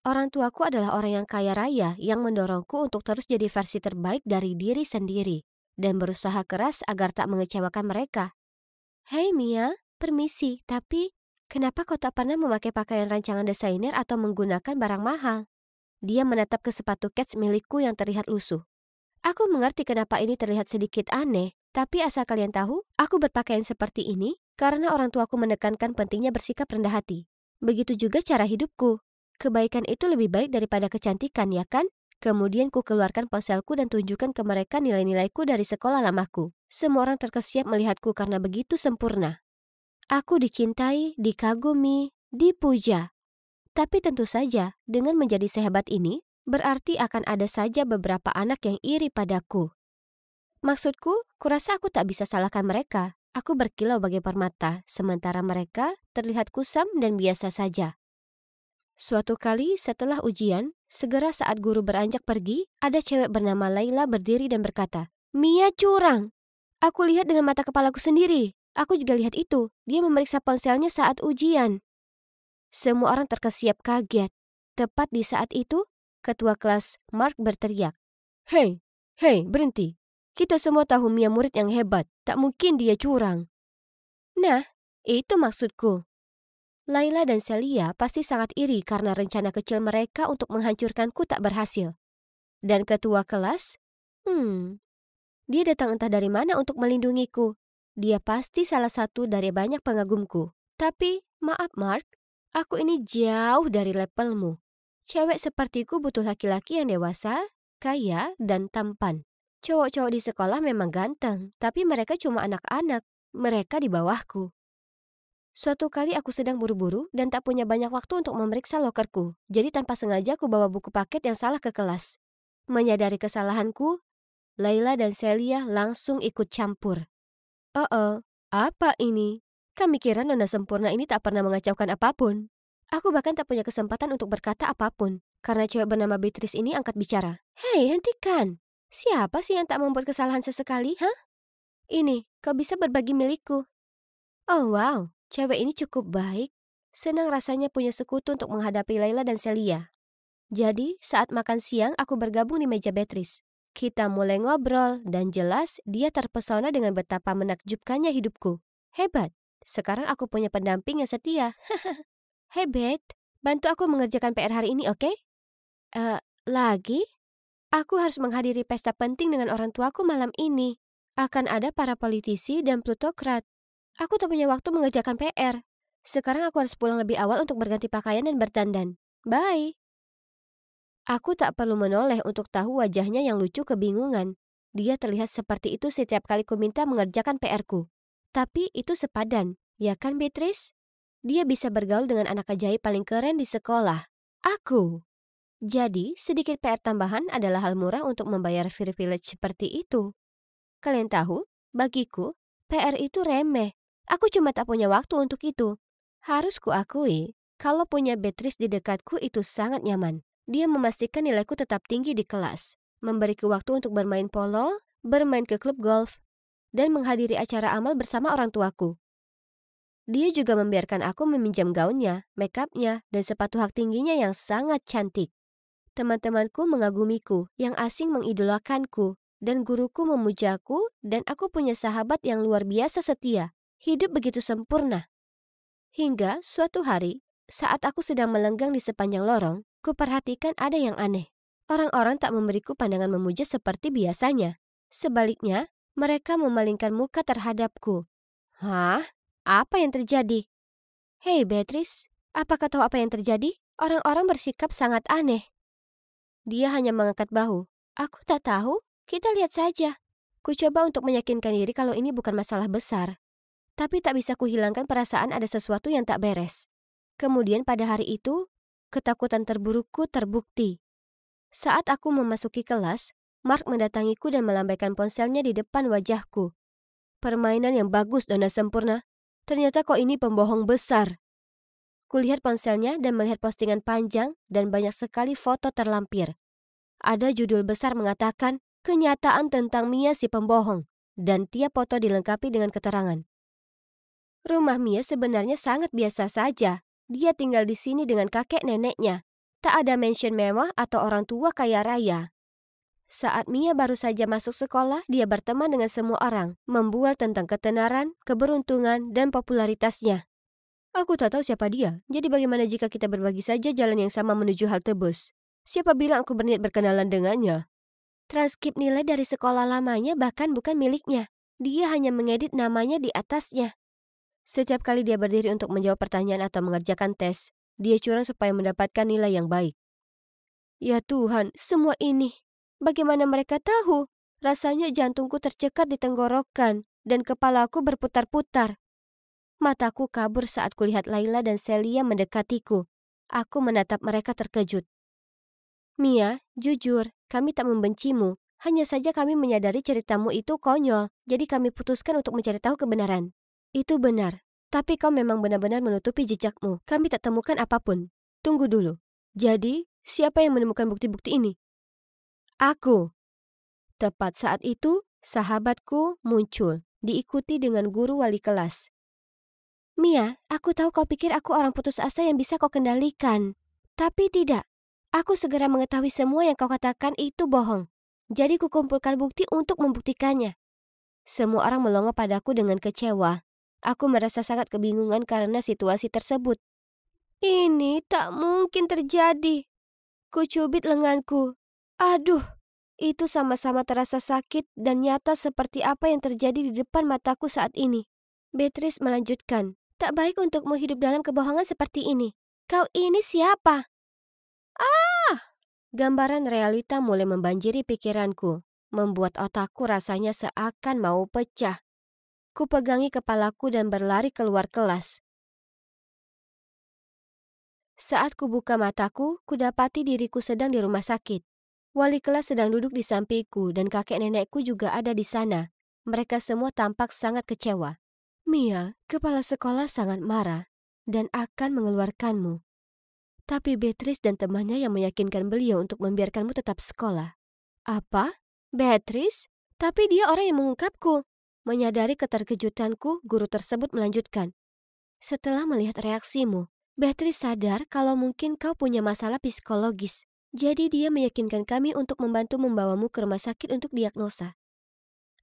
Orang tuaku adalah orang yang kaya raya yang mendorongku untuk terus jadi versi terbaik dari diri sendiri dan berusaha keras agar tak mengecewakan mereka. Hei Mia, permisi, tapi kenapa kau tak pernah memakai pakaian rancangan desainer atau menggunakan barang mahal? Dia menatap ke sepatu kets milikku yang terlihat lusuh. Aku mengerti kenapa ini terlihat sedikit aneh, tapi asal kalian tahu, aku berpakaian seperti ini karena orang tuaku menekankan pentingnya bersikap rendah hati. Begitu juga cara hidupku. Kebaikan itu lebih baik daripada kecantikan, ya kan? Kemudian ku keluarkan ponselku dan tunjukkan ke mereka nilai-nilaiku dari sekolah lamaku. Semua orang terkesiap melihatku karena begitu sempurna. Aku dicintai, dikagumi, dipuja. Tapi tentu saja, dengan menjadi sehebat ini, berarti akan ada saja beberapa anak yang iri padaku. Maksudku, kurasa aku tak bisa salahkan mereka. Aku berkilau bagai permata, sementara mereka terlihat kusam dan biasa saja. Suatu kali setelah ujian, segera saat guru beranjak pergi, ada cewek bernama Laila berdiri dan berkata, Mia curang. Aku lihat dengan mata kepalaku sendiri. Aku juga lihat itu. Dia memeriksa ponselnya saat ujian. Semua orang terkesiap kaget. Tepat di saat itu, ketua kelas Mark berteriak, Hei, berhenti. Kita semua tahu Mia murid yang hebat. Tak mungkin dia curang. Nah, itu maksudku. Laila dan Celia pasti sangat iri karena rencana kecil mereka untuk menghancurkanku tak berhasil. Dan ketua kelas? Dia datang entah dari mana untuk melindungiku. Dia pasti salah satu dari banyak pengagumku. Tapi, maaf Mark, aku ini jauh dari levelmu. Cewek sepertiku butuh laki-laki yang dewasa, kaya, dan tampan. Cowok-cowok di sekolah memang ganteng, tapi mereka cuma anak-anak. Mereka di bawahku. Suatu kali aku sedang buru-buru dan tak punya banyak waktu untuk memeriksa lokerku. Jadi tanpa sengaja aku bawa buku paket yang salah ke kelas. Menyadari kesalahanku, Laila dan Celia langsung ikut campur. Apa ini? Kami kira nona sempurna ini tak pernah mengacaukan apapun. Aku bahkan tak punya kesempatan untuk berkata apapun, karena cewek bernama Beatrice ini angkat bicara. Hei, hentikan! Siapa sih yang tak membuat kesalahan sesekali, ha? Ini, kau bisa berbagi milikku. Oh wow, cewek ini cukup baik. Senang rasanya punya sekutu untuk menghadapi Laila dan Celia. Jadi, saat makan siang aku bergabung di meja Beatrice. Kita mulai ngobrol dan jelas dia terpesona dengan betapa menakjubkannya hidupku. Hebat, sekarang aku punya pendamping yang setia. Hey Beth, bantu aku mengerjakan PR hari ini, oke? Lagi? Aku harus menghadiri pesta penting dengan orang tuaku malam ini. Akan ada para politisi dan plutokrat. Aku tak punya waktu mengerjakan PR. Sekarang aku harus pulang lebih awal untuk berganti pakaian dan berdandan. Bye. Aku tak perlu menoleh untuk tahu wajahnya yang lucu kebingungan. Dia terlihat seperti itu setiap kali ku minta mengerjakan PR-ku. Tapi itu sepadan, ya kan Beatrice? Dia bisa bergaul dengan anak ajaib paling keren di sekolah. Aku. Jadi, sedikit PR tambahan adalah hal murah untuk membayar privilege seperti itu. Kalian tahu, bagiku, PR itu remeh. Aku cuma tak punya waktu untuk itu. Harus kuakui, kalau punya Beatrice di dekatku itu sangat nyaman. Dia memastikan nilaiku tetap tinggi di kelas, memberiku waktu untuk bermain polo, bermain ke klub golf, dan menghadiri acara amal bersama orang tuaku. Dia juga membiarkan aku meminjam gaunnya, make-upnya, dan sepatu hak tingginya yang sangat cantik. Teman-temanku mengagumiku, yang asing mengidolakanku, dan guruku memujaku, dan aku punya sahabat yang luar biasa setia. Hidup begitu sempurna. Hingga suatu hari, saat aku sedang melenggang di sepanjang lorong, kuperhatikan ada yang aneh. Orang-orang tak memberiku pandangan memuja seperti biasanya. Sebaliknya, mereka memalingkan muka terhadapku. Hah? Apa yang terjadi? Hei Beatrice, apakah tahu apa yang terjadi? Orang-orang bersikap sangat aneh. Dia hanya mengangkat bahu. Aku tak tahu, kita lihat saja. Ku coba untuk meyakinkan diri kalau ini bukan masalah besar. Tapi tak bisa kuhilangkan perasaan ada sesuatu yang tak beres. Kemudian pada hari itu, ketakutan terburukku terbukti. Saat aku memasuki kelas, Mark mendatangiku dan melambaikan ponselnya di depan wajahku. Permainan yang bagus dan sempurna. Ternyata kau ini pembohong besar. Kulihat ponselnya dan melihat postingan panjang dan banyak sekali foto terlampir. Ada judul besar mengatakan, kenyataan tentang Mia si pembohong, dan tiap foto dilengkapi dengan keterangan. Rumah Mia sebenarnya sangat biasa saja. Dia tinggal di sini dengan kakek neneknya. Tak ada mansion mewah atau orang tua kaya raya. Saat Mia baru saja masuk sekolah, dia berteman dengan semua orang, membual tentang ketenaran, keberuntungan, dan popularitasnya. Aku tak tahu siapa dia, jadi bagaimana jika kita berbagi saja jalan yang sama menuju halte bus? Siapa bilang aku berniat berkenalan dengannya? Transkrip nilai dari sekolah lamanya bahkan bukan miliknya. Dia hanya mengedit namanya di atasnya. Setiap kali dia berdiri untuk menjawab pertanyaan atau mengerjakan tes, dia curang supaya mendapatkan nilai yang baik. Ya Tuhan, semua ini. Bagaimana mereka tahu? Rasanya jantungku tercekat di tenggorokan dan kepalaku berputar-putar. Mataku kabur saat kulihat Laila dan Celia mendekatiku. Aku menatap mereka terkejut. Mia, jujur, kami tak membencimu. Hanya saja kami menyadari ceritamu itu konyol, jadi kami putuskan untuk mencari tahu kebenaran. Itu benar, tapi kau memang benar-benar menutupi jejakmu. Kami tak temukan apapun. Tunggu dulu. Jadi, siapa yang menemukan bukti-bukti ini? Aku. Tepat saat itu, sahabatku muncul, diikuti dengan guru wali kelas. Mia, aku tahu kau pikir aku orang putus asa yang bisa kau kendalikan. Tapi tidak. Aku segera mengetahui semua yang kau katakan itu bohong. Jadi kukumpulkan bukti untuk membuktikannya. Semua orang melongo padaku dengan kecewa. Aku merasa sangat kebingungan karena situasi tersebut. Ini tak mungkin terjadi. Kucubit lenganku. Aduh, itu sama-sama terasa sakit dan nyata seperti apa yang terjadi di depan mataku saat ini. Beatrice melanjutkan, tak baik untukmu hidup dalam kebohongan seperti ini. Kau ini siapa? Gambaran realita mulai membanjiri pikiranku, membuat otakku rasanya seakan mau pecah. Kupegangi kepalaku dan berlari keluar kelas. Saat kubuka mataku, kudapati diriku sedang di rumah sakit. Wali kelas sedang duduk di sampingku dan kakek nenekku juga ada di sana. Mereka semua tampak sangat kecewa. Mia, kepala sekolah sangat marah dan akan mengeluarkanmu. Tapi Beatrice dan temannya yang meyakinkan beliau untuk membiarkanmu tetap sekolah. Apa? Beatrice? Tapi dia orang yang mengungkapku. Menyadari keterkejutanku, guru tersebut melanjutkan. Setelah melihat reaksimu, Beatrice sadar kalau mungkin kau punya masalah psikologis. Jadi dia meyakinkan kami untuk membantu membawamu ke rumah sakit untuk diagnosa.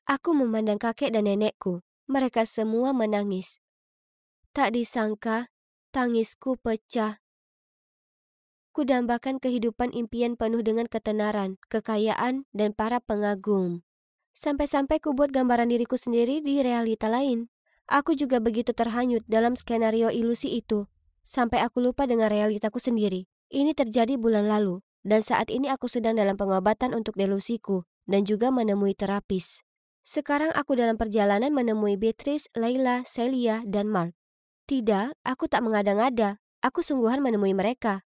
Aku memandang kakek dan nenekku. Mereka semua menangis. Tak disangka, tangisku pecah. Kudambakan kehidupan impian penuh dengan ketenaran, kekayaan, dan para pengagum. Sampai-sampai kubuat gambaran diriku sendiri di realita lain. Aku juga begitu terhanyut dalam skenario ilusi itu. Sampai aku lupa dengan realitaku sendiri. Ini terjadi bulan lalu, dan saat ini aku sedang dalam pengobatan untuk delusiku, dan juga menemui terapis. Sekarang aku dalam perjalanan menemui Beatrice, Laila, Celia, dan Mark. Tidak, aku tak mengada-ngada. Aku sungguhan menemui mereka.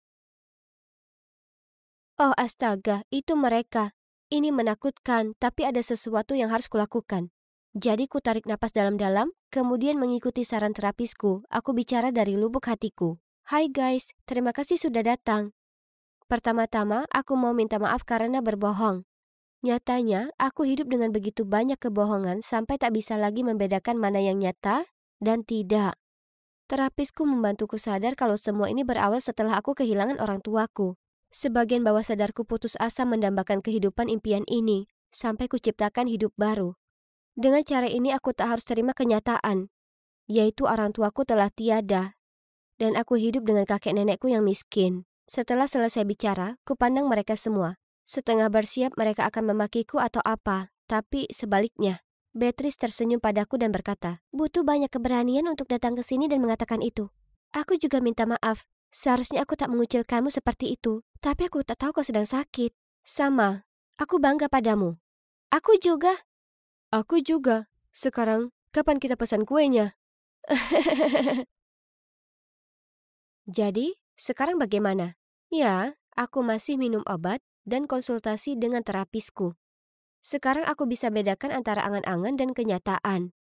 Oh astaga, itu mereka. Ini menakutkan, tapi ada sesuatu yang harus kulakukan. Jadi ku tarik napas dalam-dalam, kemudian mengikuti saran terapisku. Aku bicara dari lubuk hatiku. Hai guys, terima kasih sudah datang. Pertama-tama, aku mau minta maaf karena berbohong. Nyatanya, aku hidup dengan begitu banyak kebohongan sampai tak bisa lagi membedakan mana yang nyata dan tidak. Terapisku membantuku sadar kalau semua ini berawal setelah aku kehilangan orang tuaku. Sebagian bawah sadarku putus asa mendambakan kehidupan impian ini, sampai kuciptakan hidup baru. Dengan cara ini aku tak harus terima kenyataan, yaitu orang tuaku telah tiada, dan aku hidup dengan kakek nenekku yang miskin. Setelah selesai bicara, kupandang mereka semua. Setengah bersiap mereka akan memakiku atau apa, tapi sebaliknya. Beatrice tersenyum padaku dan berkata, butuh banyak keberanian untuk datang ke sini dan mengatakan itu. Aku juga minta maaf. Seharusnya aku tak mengucilkanmu seperti itu, tapi aku tak tahu kau sedang sakit. Sama, aku bangga padamu. Aku juga. Aku juga. Sekarang, kapan kita pesan kuenya? Jadi, sekarang bagaimana? Ya, aku masih minum obat dan konsultasi dengan terapisku. Sekarang aku bisa bedakan antara angan-angan dan kenyataan.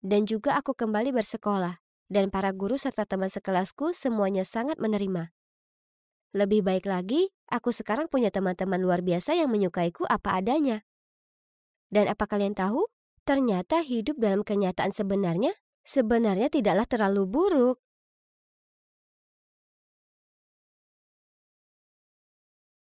Dan juga aku kembali bersekolah. Dan para guru serta teman sekelasku semuanya sangat menerima. Lebih baik lagi, aku sekarang punya teman-teman luar biasa yang menyukaiku apa adanya. Dan apa kalian tahu? Ternyata hidup dalam kenyataan sebenarnya tidaklah terlalu buruk.